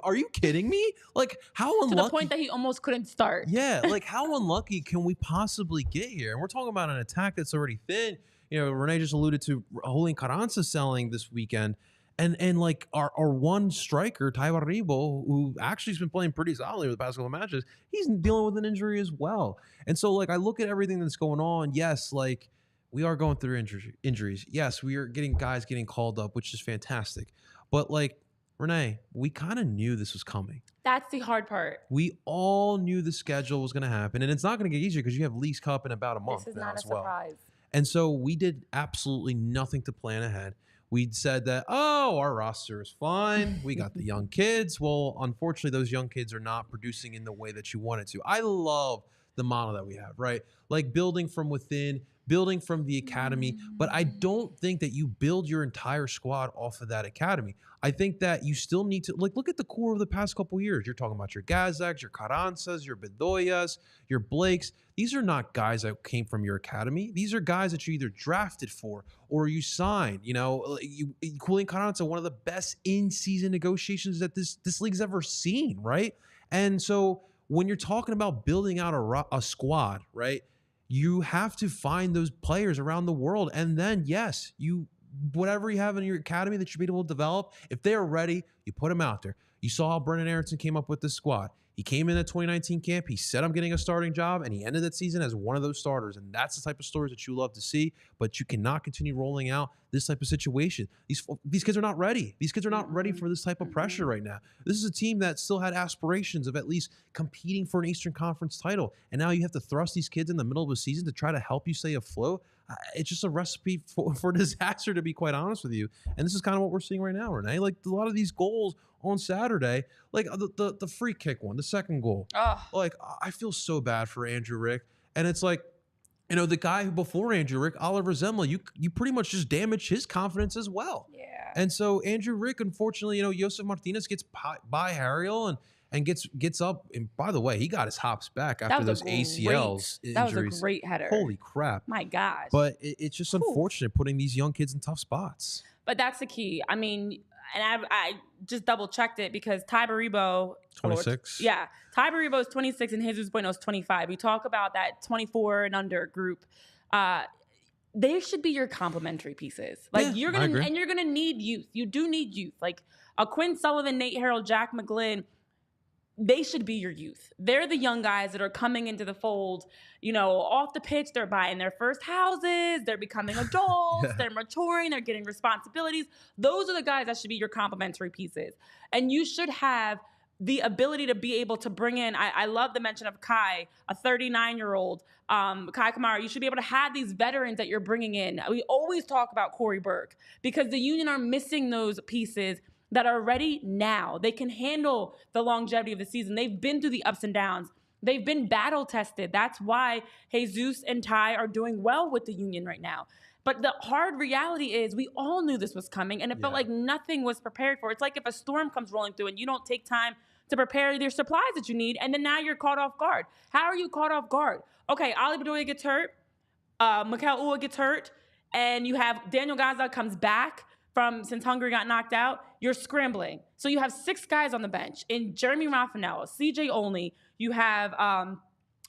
are you kidding me? Like, how unlucky? To the point that he almost couldn't start. Yeah, like, how unlucky can we possibly get here? And we're talking about an attack that's already thin. Renee just alluded to Julian Carranza selling this weekend. And like our one striker, Tyler Ribo, who actually has been playing pretty solidly over the past couple of matches, he's dealing with an injury as well. And so like I look at everything that's going on. Yes, like we are going through injuries. Yes, we are getting guys getting called up, which is fantastic. But like Renee, we kind of knew this was coming. That's the hard part. We all knew the schedule was going to happen, and it's not going to get easier because you have Leagues Cup in about a month This is now not a as well. surprise. And so we did absolutely nothing to plan ahead. We said that, oh, our roster is fine. We got the young kids. Well, unfortunately, those young kids are not producing in the way that you wanted to. I love the model that we have, right? Like building from within, building from the academy. But I don't think that you build your entire squad off of that academy. I think that you still need to, like, look at the core of the past couple of years. You're talking about your Gazaks, your Carranzas, your Bedoyas, your Blakes. These are not guys that came from your academy. These are guys that you either drafted for or you signed. You know, Julian Carranza, one of the best in-season negotiations that this league's ever seen, right? And so when you're talking about building out a squad, right, you have to find those players around the world. And then, yes, whatever you have in your academy that you'll be able to develop, if they are ready, you put them out there. You saw how Brendan Aronson came up with this squad. He came in at 2019 camp. He said, I'm getting a starting job, and he ended that season as one of those starters. And that's the type of stories that you love to see, but you cannot continue rolling out this type of situation. These kids are not ready. These kids are not ready for this type of pressure right now. This is a team that still had aspirations of at least competing for an Eastern Conference title. And now you have to thrust these kids in the middle of the season to try to help you stay afloat. It's just a recipe for disaster, to be quite honest with you. And this is kind of what we're seeing right now, Renee. Like a lot of these goals on Saturday, like the free kick one, the second goal. Like I feel so bad for Andrew Rick. And it's like, you know, the guy who before Andrew Rick, Oliver Zemla, you pretty much just damaged his confidence as well. Yeah. And so Andrew Rick, unfortunately, you know, Josef Martinez gets by Harriel and gets up. And by the way, he got his hops back after those ACLs injuries. That was a great header. Holy crap. My gosh. But it's just unfortunate putting these young kids in tough spots. But that's the key. I mean, and I just double checked it because Ty Baribo, 26. Yeah. Ty Baribo is 26 and Jesus Bueno is 25. We talk about that 24 and under group. They should be your complementary pieces. Like you're gonna need youth. You do need youth. Like a Quinn Sullivan, Nate Harrell, Jack McGlynn. They should be your youth. They're the young guys that are coming into the fold, you know, off the pitch. They're buying their first houses. They're becoming adults. They're maturing. They're getting responsibilities. Those are the guys that should be your complementary pieces. And you should have the ability to be able to bring in, I love the mention of Kai, a 39-year-old, Kai Kamara. You should be able to have these veterans that you're bringing in. We always talk about Corey Burke because the Union are missing those pieces that are ready now. They can handle the longevity of the season. They've been through the ups and downs. They've been battle tested. That's why Jesus and Ty are doing well with the Union right now. But the hard reality is we all knew this was coming, and it felt like nothing was prepared for. It's like if a storm comes rolling through and you don't take time to prepare your supplies that you need, and then now you're caught off guard. How are you caught off guard? Okay, Ali Bedoya gets hurt. Mikael Ua gets hurt. And you have Daniel Gaza comes back since Hungary got knocked out. You're scrambling. So you have 6 guys on the bench. In Jeremy Raffanello, CJ Olney, you have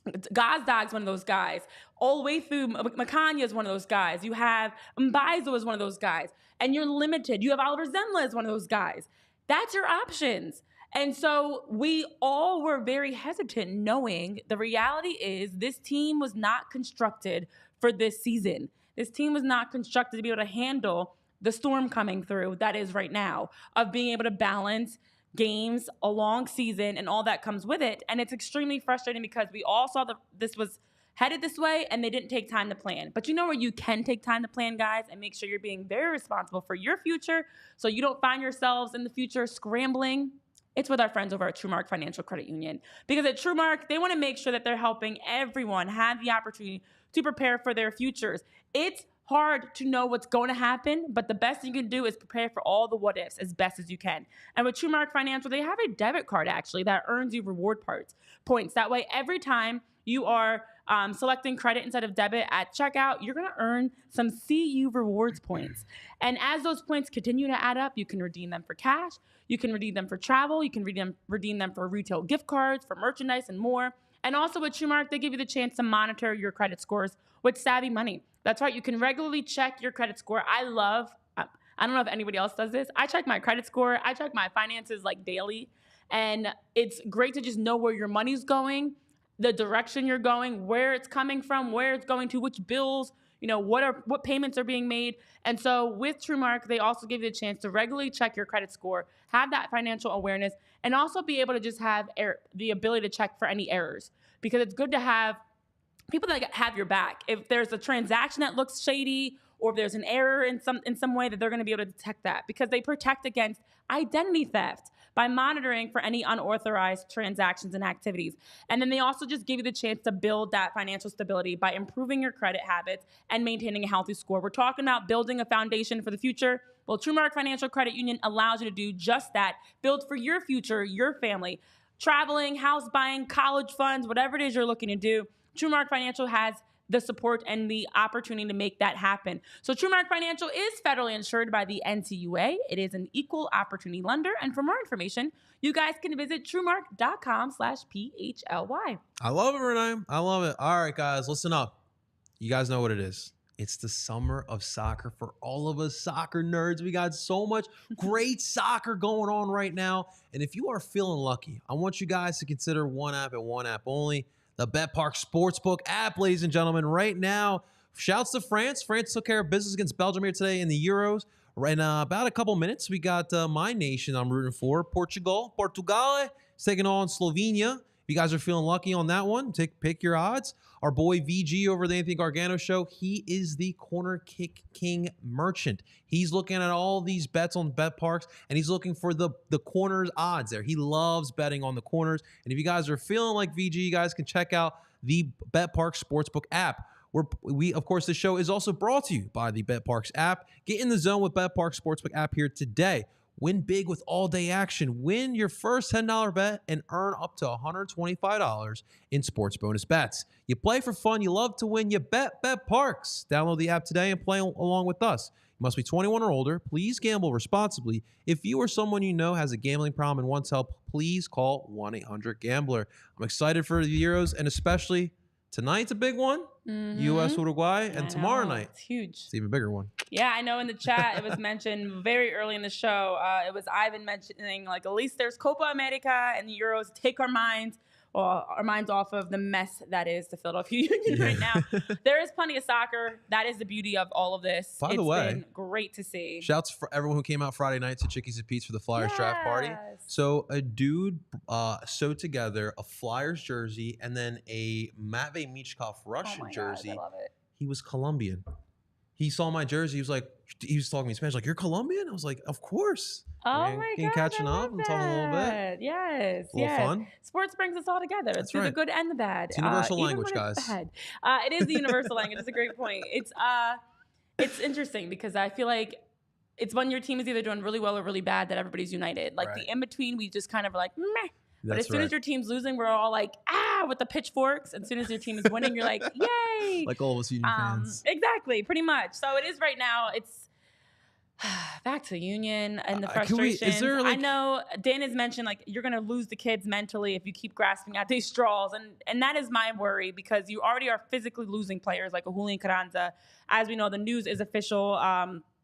Gazdag's one of those guys. All the way through, Makanya is one of those guys. You have Mbaizo is one of those guys. And you're limited. You have Oliver Zenla as one of those guys. That's your options. And so we all were very hesitant knowing the reality is this team was not constructed for this season. This team was not constructed to be able to handle the storm coming through that is right now of being able to balance games, a long season, and all that comes with it. And it's extremely frustrating because we all saw that this was headed this way and they didn't take time to plan. But you know where you can take time to plan, guys, and make sure you're being very responsible for your future so you don't find yourselves in the future scrambling? It's with our friends over at TrueMark Financial Credit Union. Because at TrueMark, they want to make sure that they're helping everyone have the opportunity to prepare for their futures. It's hard to know what's going to happen, but the best you can do is prepare for all the what ifs as best as you can. And with TrueMark Financial, they have a debit card actually that earns you reward points. That way, every time you are selecting credit instead of debit at checkout, you're going to earn some CU rewards points. And as those points continue to add up, you can redeem them for cash, you can redeem them for travel, you can redeem them for retail gift cards, for merchandise, and more. And also with TrueMark, they give you the chance to monitor your credit scores with Savvy Money. That's right, you can regularly check your credit score. I don't know if anybody else does this. I check my credit score. I check my finances like daily. And it's great to just know where your money's going, the direction you're going, where it's coming from, where it's going to, which bills, what payments are being made. And so with TrueMark, they also give you the chance to regularly check your credit score, have that financial awareness, and also be able to just have the ability to check for any errors. Because it's good to have people that have your back. If there's a transaction that looks shady, or if there's an error in some way, that they're going to be able to detect that, because they protect against identity theft by monitoring for any unauthorized transactions and activities. And then they also just give you the chance to build that financial stability by improving your credit habits and maintaining a healthy score. We're talking about building a foundation for the future. Well, TrueMark Financial Credit Union allows you to do just that. Build for your future, your family, traveling, house buying, college funds, whatever it is you're looking to do. TrueMark Financial has the support and the opportunity to make that happen. So TrueMark Financial is federally insured by the NCUA. It is an equal opportunity lender. And for more information, you guys can visit truemark.com/PHLY. I love it, Renee. I love it. All right, guys, listen up. You guys know what it is. It's the summer of soccer for all of us soccer nerds. We got so much great soccer going on right now. And if you are feeling lucky, I want you guys to consider one app and one app only. The BetPark Sportsbook app, ladies and gentlemen, right now. Shouts to France. France took care of business against Belgium here today in the Euros. In about a couple minutes, we got my nation I'm rooting for, Portugal. Portugal is taking on Slovenia. If you guys are feeling lucky on that one, pick your odds. Our boy VG over the Anthony Gargano show, he is the corner kick king merchant. He's looking at all these bets on BetParks, and he's looking for the corners odds there. He loves betting on the corners. And if you guys are feeling like VG, you guys can check out the BetPark Sportsbook app. Of course, the show is also brought to you by the BetParks app. Get in the zone with BetPark Sportsbook app here today. Win big with all-day action. Win your first $10 bet and earn up to $125 in sports bonus bets. You play for fun. You love to win. You bet BetParks. Download the app today and play along with us. You must be 21 or older. Please gamble responsibly. If you or someone you know has a gambling problem and wants help, please call 1-800-GAMBLER. I'm excited for the Euros, and especially tonight's a big one. U.S. Uruguay, and tomorrow night it's huge. It's an even bigger one. Yeah, I know in the chat it was mentioned very early in the show. It was Ivan mentioning, like, at least there's Copa America and the Euros. Take our minds off of the mess that is the Philadelphia Union right now. There is plenty of soccer. That is the beauty of all of this. By the way, it's been great to see. Shouts for everyone who came out Friday night to Chickies and Pete's for the Flyers draft party. So a dude sewed together a Flyers jersey and then a Matvei Michkov Russian jersey. God, I love it. He was Colombian. He saw my jersey. He was talking to me in Spanish, like, "You're Colombian?" I was like, "Of course." Oh my God. Catching up and talking a little bit. Yes. A little fun. Sports brings us all together. It's the good and the bad. It's universal language, guys. It is the universal language. It's a great point. It's interesting because I feel like it's when your team is either doing really well or really bad that everybody's united. Like the in-between, we just kind of are like, meh. But as soon as your team's losing, we're all like, with the pitchforks. As soon as your team is winning, you're like, yay. Like all of us Union fans. Exactly, pretty much. So it is right now. It's back to Union and the frustrations. I know Dan has mentioned, like, you're going to lose the kids mentally if you keep grasping at these straws. And that is my worry, because you already are physically losing players like a Julian Carranza. As we know, the news is official.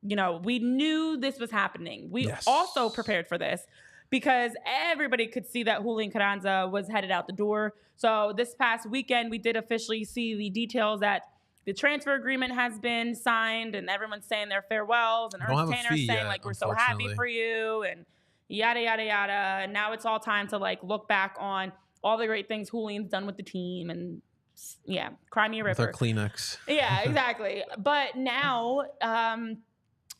We knew this was happening. We also prepared for this, because everybody could see that Julian Carranza was headed out the door. So this past weekend, we did officially see the details that the transfer agreement has been signed, and everyone's saying their farewells, and Ernst Tanner's saying, like, we're so happy for you, and yada, yada, yada. And now it's all time to, like, look back on all the great things Julian's done with the team, and cry me a river. With our Kleenex. Yeah, exactly. But now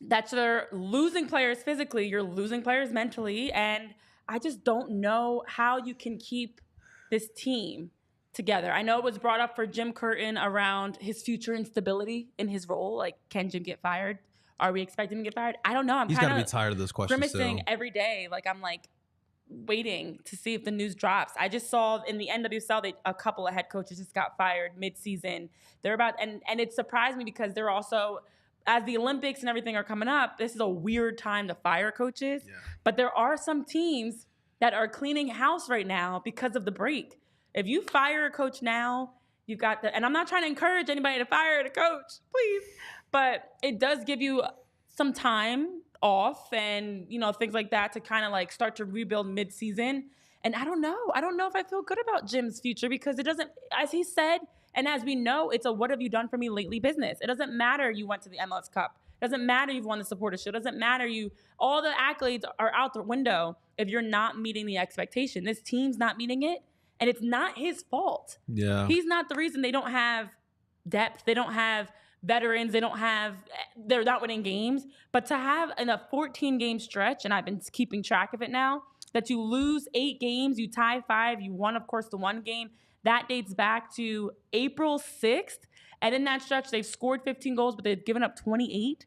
that they're losing players physically, you're losing players mentally, and I just don't know how you can keep this team together. I know it was brought up for Jim Curtin around his future instability in his role. Like, can Jim get fired? Are we expecting him to get fired? I don't know. I'm He's got to be tired of those questions. Grimacing every day. Like, I'm like waiting to see if the news drops. I just saw in the NWSL a couple of head coaches just got fired mid-season. They're about, and it surprised me because they're also, as the Olympics and everything are coming up, this is a weird time to fire coaches. Yeah. But there are some teams that are cleaning house right now because of the break. If you fire a coach now, you've got and I'm not trying to encourage anybody to fire a coach, please, but it does give you some time off and, things like that to kind of like start to rebuild mid-season. And I don't know if I feel good about Jim's future because it doesn't, as he said, and as we know, it's a what have you done for me lately business. It doesn't matter you went to the MLS Cup. It doesn't matter you've won the Supporters Shield. It doesn't matter all the accolades are out the window if you're not meeting the expectation. This team's not meeting it, and it's not his fault. Yeah. He's not the reason they don't have depth. They don't have veterans. They're not winning games. But to have in a 14-game stretch, and I've been keeping track of it now, that you lose 8 games, you tie 5, you won, of course, the 1 game. That dates back to April 6th. And in that stretch, they've scored 15 goals, but they've given up 28.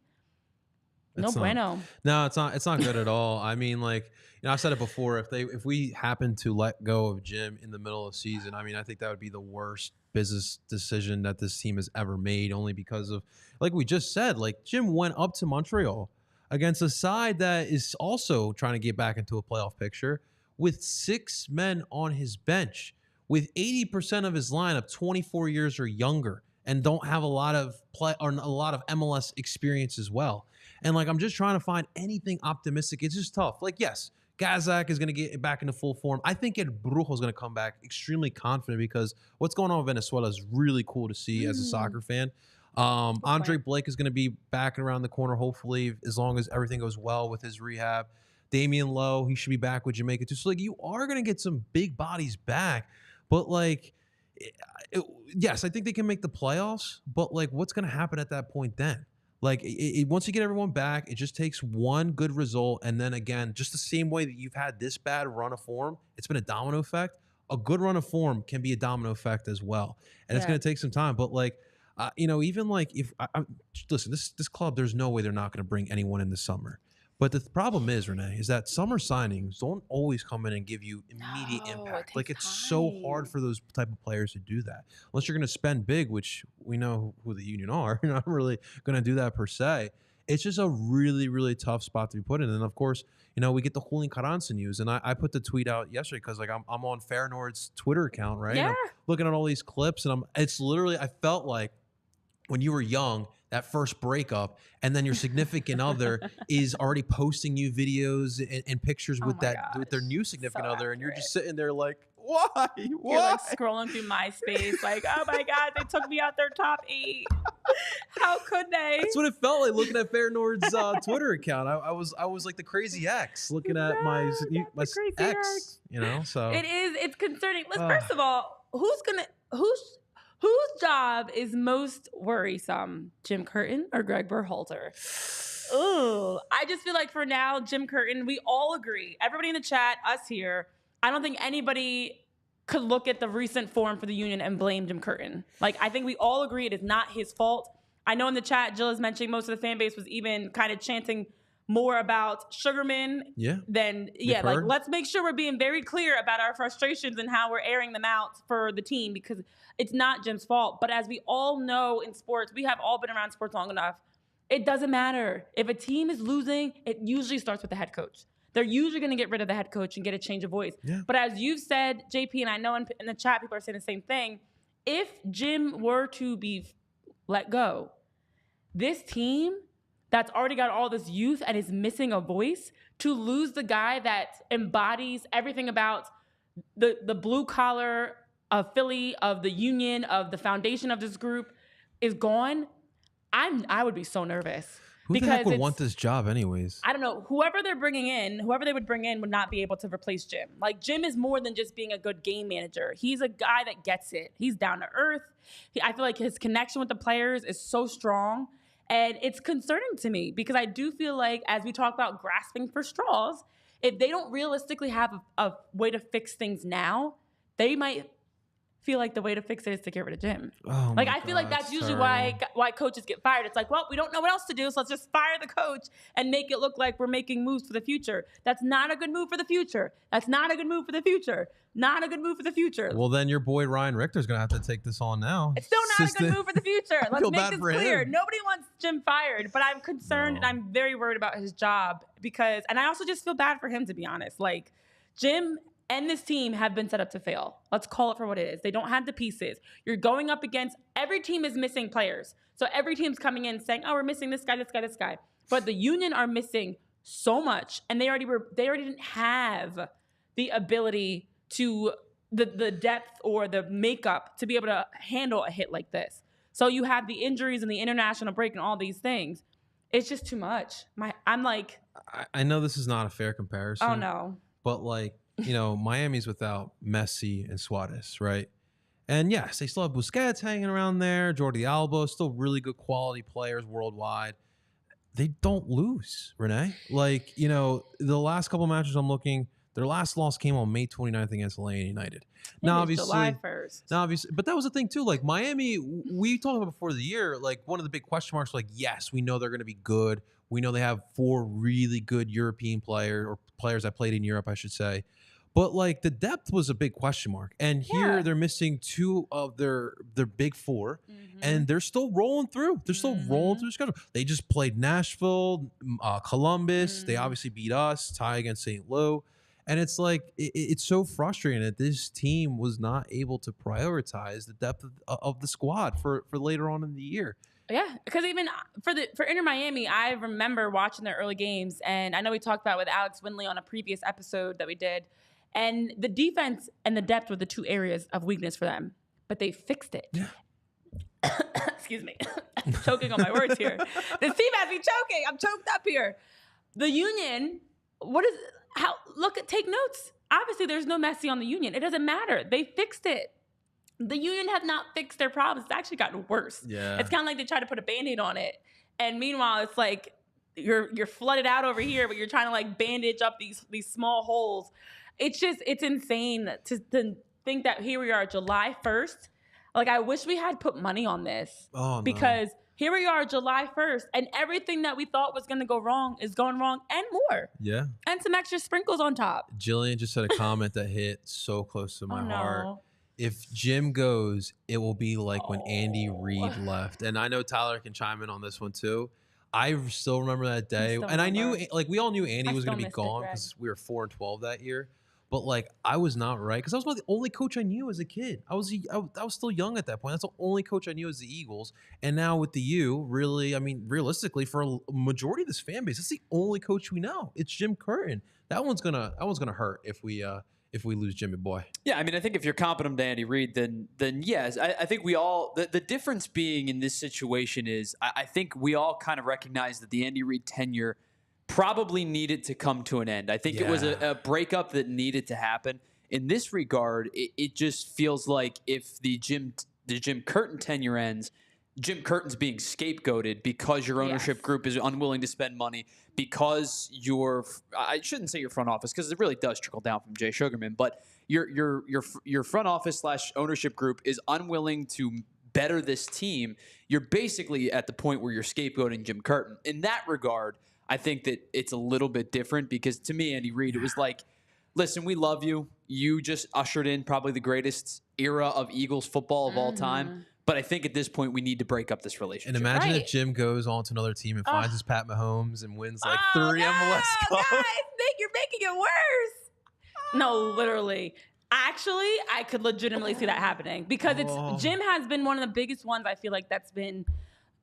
No bueno. No, it's not good at all. I mean, like, I've said it before. If we happen to let go of Jim in the middle of the season, I mean, I think that would be the worst business decision that this team has ever made, only because of, like we just said, like Jim went up to Montreal against a side that is also trying to get back into a playoff picture with 6 men on his bench, with 80% of his lineup 24 years or younger and don't have a lot of MLS experience as well. And like, I'm just trying to find anything optimistic. It's just tough. Like, yes, Gazak is going to get back into full form. I think Brujo is going to come back extremely confident because what's going on with Venezuela is really cool to see as a soccer fan. Andre Blake is going to be back and around the corner, hopefully, as long as everything goes well with his rehab. Damian Lowe, he should be back with Jamaica too. So, like, you are going to get some big bodies back. But, like, yes, I think they can make the playoffs. But, like, what's going to happen at that point then? Like, once you get everyone back, it just takes one good result. And then, again, just the same way that you've had this bad run of form, it's been a domino effect. A good run of form can be a domino effect as well. And it's going to take some time. But, like, even like if listen, this club, there's no way they're not going to bring anyone in this summer. But the problem is, Renee, is that summer signings don't always come in and give you immediate impact. Like, it's so hard for those type of players to do that. Unless you're going to spend big, which we know who the Union are. You're not really going to do that per se. It's just a really, really tough spot to be put in. And, of course, we get the Julian Carranza news. And I put the tweet out yesterday because, like, I'm on Feyenoord's Twitter account, right? Yeah. And I'm looking at all these clips. And it's literally, I felt like when you were young, that first breakup, and then your significant other is already posting you videos and pictures with with their new significant other, and you're just sitting there like, why? You're like scrolling through MySpace, like, oh my God, they took me out their top 8. How could they? That's what it felt like looking at Feyenoord's Twitter account. I was like the crazy ex looking at my ex, So it's concerning. First of all, whose job is most worrisome, Jim Curtin or Greg Berhalter? Ooh, I just feel like for now, Jim Curtin, we all agree. Everybody in the chat, us here, I don't think anybody could look at the recent form for the Union and blame Jim Curtin. Like, I think we all agree it is not his fault. I know in the chat, Jill is mentioning most of the fan base was even kind of chanting more about Sugarman than, like, let's make sure we're being very clear about our frustrations and how we're airing them out for the team because it's not Jim's fault. But as we all know in sports, we have all been around sports long enough. It doesn't matter. If a team is losing, it usually starts with the head coach. They're usually going to get rid of the head coach and get a change of voice. Yeah. But as you've said, JP, and I know in the chat people are saying the same thing, if Jim were to be let go, this team that's already got all this youth and is missing a voice, to lose the guy that embodies everything about the blue collar of Philly, of the Union, of the foundation of this group is gone, I would be so nervous. Who the heck would want this job anyways? I don't know. Whoever they would bring in would not be able to replace Jim. Like, Jim is more than just being a good game manager. He's a guy that gets it. He's down to earth. I feel like his connection with the players is so strong. And it's concerning to me because I do feel like, as we talk about grasping for straws, if they don't realistically have a way to fix things now, they might feel like the way to fix it is to get rid of Jim. Oh like, I feel like that's usually why coaches get fired. It's like, well, we don't know what else to do, so let's just fire the coach and make it look like we're making moves for the future. That's not a good move for the future. That's not a good move for the future. Not a good move for the future. Well, then your boy Ryan Richter's going to have to take this on now. It's still not a good move for the future. Let's make this clear. Nobody wants Jim fired, but I'm concerned and I'm very worried about his job because, and I also just feel bad for him, to be honest. Like, Jim and this team have been set up to fail. Let's call it for what it is. They don't have the pieces. You're going up against, every team is missing players. So every team's coming in saying, oh, we're missing this guy, this guy, this guy. But the Union are missing so much, and they already didn't have the ability to the depth or the makeup to be able to handle a hit like this. So you have the injuries and the international break and all these things. It's just too much. I'm like, I know this is not a fair comparison. oh no. But like, Miami's without Messi and Suarez, right? And yes, they still have Busquets hanging around there, Jordi Alba, still really good quality players worldwide. They don't lose, Renee. Like, the last couple matches I'm looking, their last loss came on May 29th against Atlanta United. Now, obviously, July 1st. But that was the thing too. Like Miami, we talked about before the year. Like one of the big question marks. Like, yes, we know they're going to be good. We know they have 4 really good European players, or players that played in Europe, I should say. But like the depth was a big question mark, and here they're missing 2 of their big 4, and they're still rolling through. They're still rolling through the schedule. They just played Nashville, Columbus. They obviously beat us, tie against St. Louis. And it's like, it's so frustrating that this team was not able to prioritize the depth of the squad for later on in the year. Yeah, because even for Inter Miami, I remember watching their early games, and I know we talked about it with Alex Winley on a previous episode that we did, and the defense and the depth were the 2 areas of weakness for them, but they fixed it. Yeah. Excuse me. I'm choking on my words here. This team has me choking. I'm choked up here. The Union, take notes. Obviously, there's no Messi on the Union. It doesn't matter. They fixed it. The Union have not fixed their problems. It's actually gotten worse. Yeah. It's kind of like they try to put a Band-Aid on it. And meanwhile, it's like you're flooded out over here, but you're trying to like bandage up these small holes. It's insane to think that here we are, July 1st. Like, I wish we had put money on this. Oh, because here we are, July 1st, and everything that we thought was going to go wrong is going wrong and more. Yeah. And some extra sprinkles on top. Jillian just had a comment that hit so close to my heart. If Jim goes, it will be like when Andy Reid left. And I know Tyler can chime in on this one too. I still remember that day. And I knew, like, we all knew Andy was going to be gone because we were 4-12 that year. But like, I was not right because I was one of the only coach I knew as a kid. I was still young at that point. That's the only coach I knew as the Eagles. And now with the U, really, I mean, realistically, for a majority of this fan base, it's the only coach we know. It's Jim Curtin. That one's gonna hurt if we lose Jimmy Boy. Yeah, I mean, I think if you're competent to Andy Reid, then yes, I think we all the difference being in this situation is I think we all kind of recognize that the Andy Reid tenure probably needed to come to an end. I think it was a breakup that needed to happen. In this regard, it just feels like if the Jim Curtin tenure ends, Jim Curtin's being scapegoated because your ownership group is unwilling to spend money, because I shouldn't say your front office because it really does trickle down from Jay Sugarman, but your front office / ownership group is unwilling to better this team. You're basically at the point where you're scapegoating Jim Curtin. In that regard, I think that it's a little bit different because to me, Andy Reid, it was like, listen, we love you. You just ushered in probably the greatest era of Eagles football of all time. But I think at this point, we need to break up this relationship. And imagine if Jim goes on to another team and finds his Pat Mahomes and wins like 3 MLS Cups. Guys, you're making it worse. No, literally. Actually, I could legitimately see that happening because Jim has been one of the biggest ones, I feel like, that's been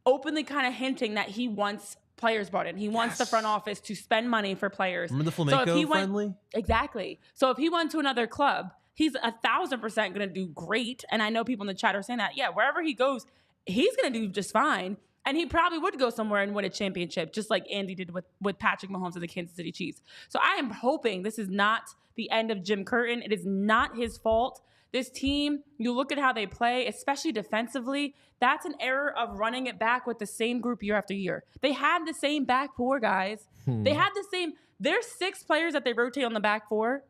openly kind of hinting that he wants players brought in. He wants the front office to spend money for players. Remember the Flamenco friendly? Exactly. So if he went to another club, he's 1,000% going to do great. And I know people in the chat are saying that. Yeah, wherever he goes, he's going to do just fine. And he probably would go somewhere and win a championship, just like Andy did with Patrick Mahomes and the Kansas City Chiefs. So I am hoping this is not the end of Jim Curtin. It is not his fault. This team, you look at how they play, especially defensively, that's an error of running it back with the same group year after year. They had the same back 4, guys. They had the same. There's 6 players that they rotate on the back 4.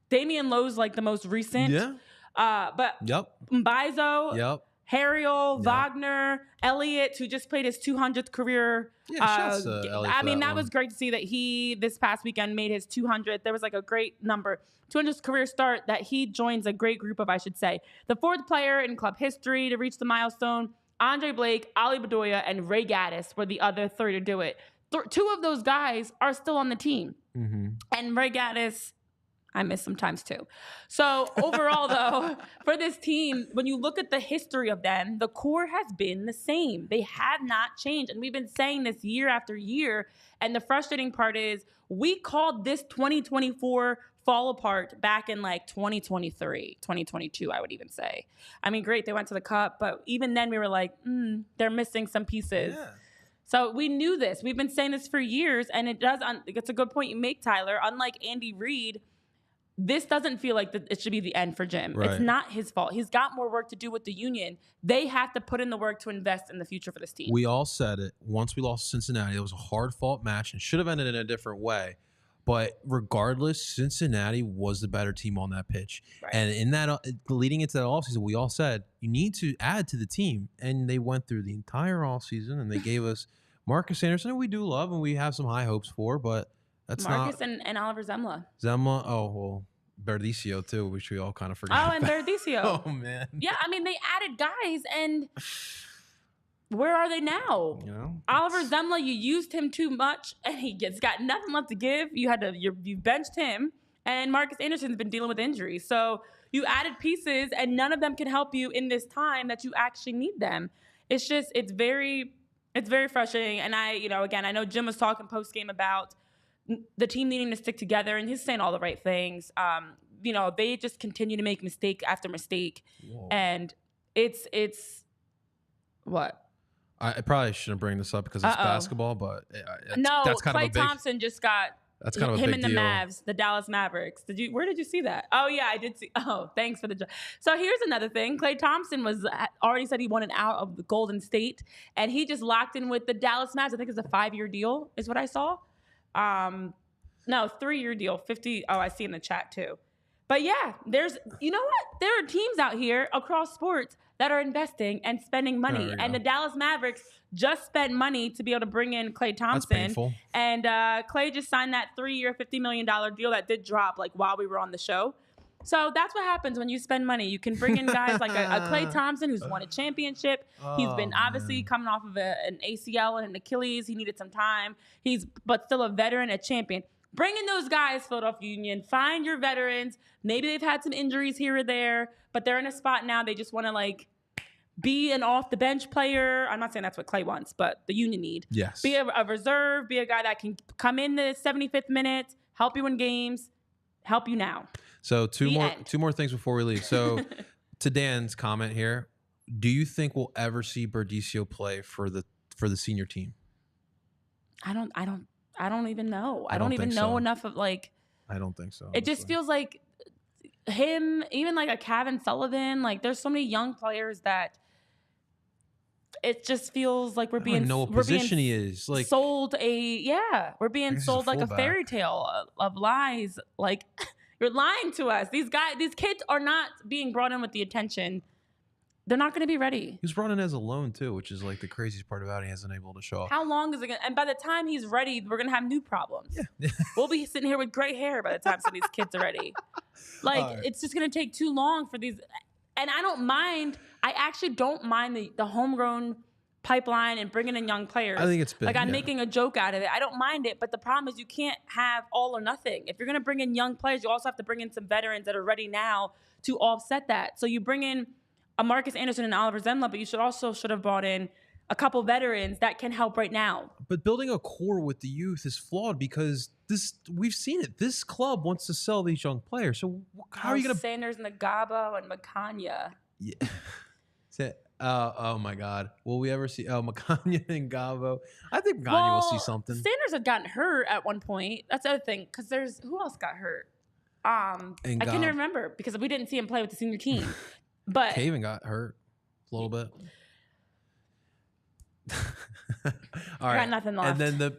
Damian Lowe's like the most recent. Yeah. But Mbaizo, Harriel, Wagner, Elliott, who just played his 200th career. I mean, that was great to see that he, this past weekend, made his 200th. There was like a great number, 200th career start, that he joins a great group of, I should say. The 4th player in club history to reach the milestone, Andre Blake, Ali Bedoya, and Ray Gaddis were the other 3 to do it. 2 of those guys are still on the team. And Ray Gaddis, I miss sometimes too. So overall, though, for this team, when you look at the history of them, the core has been the same. They have not changed. And we've been saying this year after year. And the frustrating part is we called this 2024 fall apart back in like 2023, 2022, I would even say. I mean, great, they went to the Cup, but even then we were like, they're missing some pieces. Yeah. So we knew this. We've been saying this for years, and it's a good point you make, Tyler. Unlike Andy Reid, this doesn't feel like it should be the end for Jim. Right. It's not his fault. He's got more work to do with the union. They have to put in the work to invest in the future for this team. We all said it. Once we lost Cincinnati, it was a hard-fought match and should have ended in a different way. But regardless, Cincinnati was the better team on that pitch. Right. And in that, leading into that offseason, we all said, you need to add to the team. And they went through the entire offseason, and they gave us Marcus Anderson, who we do love and we have some high hopes for, but that's Marcus and Oliver Zemla. Oh, well, Berdicio, too, which we all kind of forgot. Oh, and Berdicio. Oh, man. Yeah, I mean, they added guys, and where are they now? You know, Oliver Zemla, you used him too much, and he's got nothing left to give. You benched him, and Marcus Anderson's been dealing with injuries. So you added pieces, and none of them can help you in this time that you actually need them. It's very frustrating. And I know Jim was talking post game about the team needing to stick together, and he's saying all the right things. They just continue to make mistake after mistake. Whoa. And it's what? I probably shouldn't bring this up because it's basketball, but that's kind Klay of a big, Thompson just got that's kind of him a big and the deal. Mavs, the Dallas Mavericks. Where did you see that? Oh yeah, I did see. Oh, thanks for the. So here's another thing. Klay Thompson already said he wanted out of the Golden State, and he just locked in with the Dallas Mavs. I think it's a 5-year deal, is what I saw. No, 3-year deal, 50. Oh, I see in the chat too. But yeah, there are teams out here across sports that are investing and spending money. And the Dallas Mavericks just spent money to be able to bring in Klay Thompson. That's painful. And Klay just signed that 3-year, $50 million deal that did drop while we were on the show. So that's what happens when you spend money. You can bring in guys like a Klay Thompson who's won a championship. He's been obviously coming off of an ACL and an Achilles. He needed some time. But still a veteran, a champion. Bring in those guys, Philadelphia Union. Find your veterans. Maybe they've had some injuries here or there, but they're in a spot now. They just want to be an off-the-bench player. I'm not saying that's what Klay wants, but the Union need. Yes. Be a reserve. Be a guy that can come in the 75th minute, help you win games, help you now. So two more things before we leave. So to Dan's comment here, do you think we'll ever see Berdicio play for the senior team? I don't even know. I don't even know enough of I don't think so. It just feels like him, even a Kevin Sullivan. There's so many young players that it just feels like we're being sold we're being sold like a fairy tale of lies. You're lying to us. These kids are not being brought in with the attention. They're not going to be ready. He was brought in as a loan, too, which is the craziest part about it. He hasn't been able to show up. How long is it going to... And by the time he's ready, we're going to have new problems. Yeah. We'll be sitting here with gray hair by the time some of these kids are ready. It's just going to take too long for these... And I don't mind... I actually don't mind the homegrown pipeline and bringing in young players. I think it's been... I'm making a joke out of it. I don't mind it, but the problem is you can't have all or nothing. If you're going to bring in young players, you also have to bring in some veterans that are ready now to offset that. So you bring in a Marcus Anderson and Oliver Zemla, but you should have brought in a couple veterans that can help right now. But building a core with the youth is flawed because we've seen it. This club wants to sell these young players. So how are you going to... Sanders, Ngabo, and Makanya. Yeah. Oh my God. Will we ever see Makanya and Ngabo? I think Makanya will see something. Sanders had gotten hurt at one point. That's the other thing. Because who else got hurt? I can't remember because we didn't see him play with the senior team. But Caven got hurt a little bit. All right. Got nothing left. And then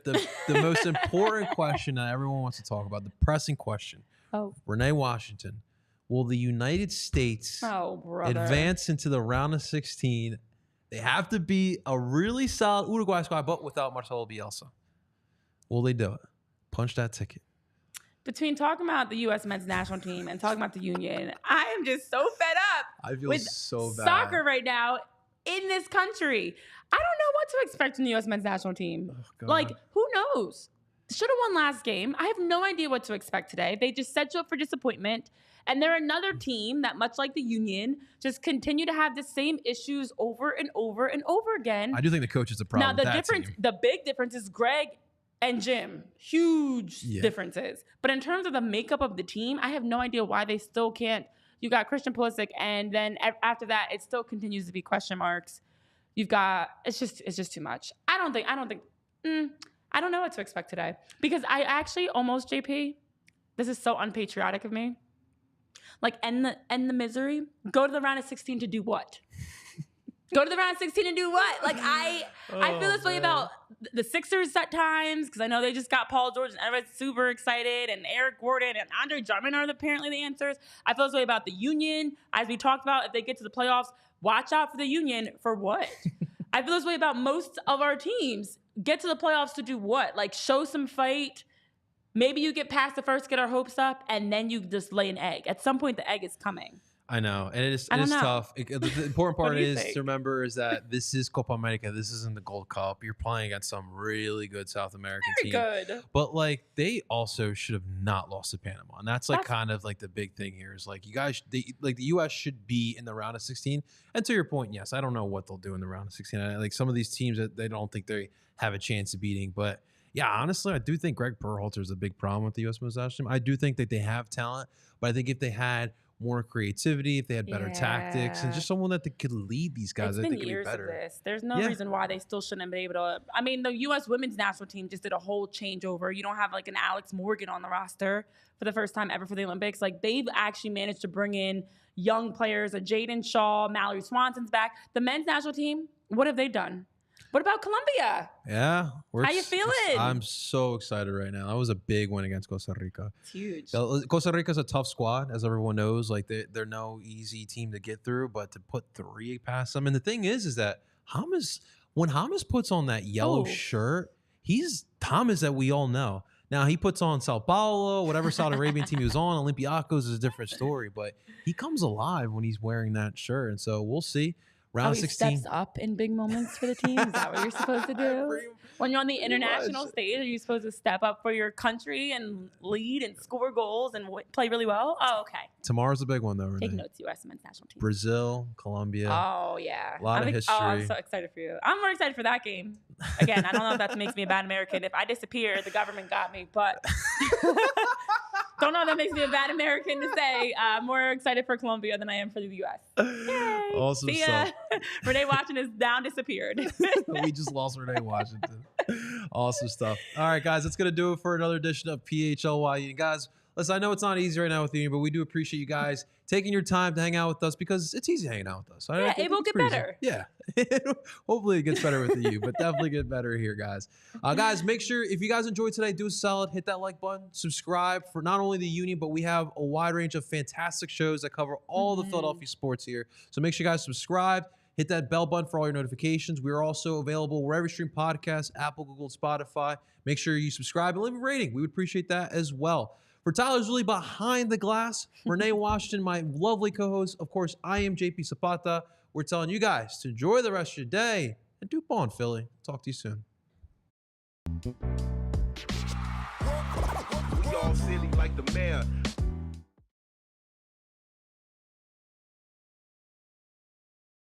the most important question that everyone wants to talk about, the pressing question. Oh. Renee Washington. Will the United States advance into the round of 16? They have to be a really solid Uruguay squad, but without Marcelo Bielsa. Will they do it? Punch that ticket. Between talking about the U.S. men's national team and talking about the Union, I am just so fed up I feel with so bad. soccer right now in this country. I don't know what to expect from the U.S. men's national team. Oh, who knows? should have won last game. I have no idea what to expect today. They just set you up for disappointment. And they're another team that, much like the Union, just continue to have the same issues over and over and over again. I do think the coach is a problem. Now, the big difference is Greg and Jim. Huge differences. But in terms of the makeup of the team, I have no idea why they still can't. You got Christian Pulisic, and then after that, it still continues to be question marks. You've got it's just too much. I don't know what to expect today, because I actually almost, JP, this is so unpatriotic of me. Like, end the misery. Go to the round of 16 to do what? Go to the round of 16 and do what? Like, I feel this way about the Sixers at times, because I know they just got Paul George and everyone's super excited, and Eric Gordon and Andre Drummond are apparently the answers. I feel this way about the Union. As we talked about, if they get to the playoffs, watch out for the Union for what? I feel this way about most of our teams. Get to the playoffs to do what? Like, show some fight. Maybe you get past the first, get our hopes up, and then you just lay an egg. At some point, the egg is coming. I know, and it is tough. The important part is to remember is that this is Copa America. This isn't the Gold Cup. You're playing against some really good South American team. Good. But like, they also should have not lost to Panama, and that's kind of like the big thing here is like, you guys, the U.S. should be in the round of 16. And to your point, yes, I don't know what they'll do in the round of 16. Like some of these teams that they don't think they have a chance of beating, but. Yeah, honestly, I do think Greg Berhalter is a big problem with the U.S. men's national team. I do think that they have talent, but I think if they had more creativity, if they had better tactics, and just someone that could lead these guys, I think it'd be better. Of this. There's no reason why they still shouldn't be able to. I mean, the U.S. women's national team just did a whole changeover. You don't have like an Alex Morgan on the roster for the first time ever for the Olympics. Like, they've actually managed to bring in young players, a Jaden Shaw, Mallory Swanson's back. The men's national team, what have they done? What about Colombia? Yeah. How you feeling? I'm so excited right now. That was a big win against Costa Rica. It's huge. Costa Rica's a tough squad, as everyone knows. Like, they're no easy team to get through, but to put 3 past them. And the thing is that when James puts on that yellow shirt, he's James that we all know. Now, he puts on Sao Paulo, whatever Saudi Arabian team he was on. Olympiacos is a different story, but he comes alive when he's wearing that shirt. And so we'll see. Round 16. Steps up in big moments for the team. Is that what you're supposed to do? When you're on the international stage, are you supposed to step up for your country and lead and score goals and play really well? Oh, okay. Tomorrow's a big one, though, Renee. Take notes, U.S. men's national team. Brazil, Colombia. Oh, yeah. A lot of history. Oh, I'm so excited for you. I'm more excited for that game. Again, I don't know if that makes me a bad American. If I disappear, the government got me, but don't know if that makes me a bad American to say. I'm more excited for Colombia than I am for the U.S. Yay. Awesome stuff. Renee Washington is down, disappeared. We just lost Renee Washington. Awesome stuff. All right, guys, that's going to do it for another edition of PHLY. Guys, listen, I know it's not easy right now with you, but we do appreciate you guys taking your time to hang out with us, because it's easy hanging out with us. Yeah, it will get better. Yeah. Hopefully it gets better with you, but definitely get better here, guys. Guys, make sure, if you guys enjoyed today, do us a solid, hit that like button, subscribe for not only the Union, but we have a wide range of fantastic shows that cover all the Philadelphia sports here. So make sure you guys subscribe. Hit that bell button for all your notifications. We are also available wherever you stream podcasts, Apple, Google, Spotify. Make sure you subscribe and leave a rating. We would appreciate that as well. For Tyler Zulli behind the glass, Renee Washington, my lovely co-host, of course, I am JP Zapata. We're telling you guys to enjoy the rest of your day and do ball in Philly. Talk to you soon. We all silly like the mayor.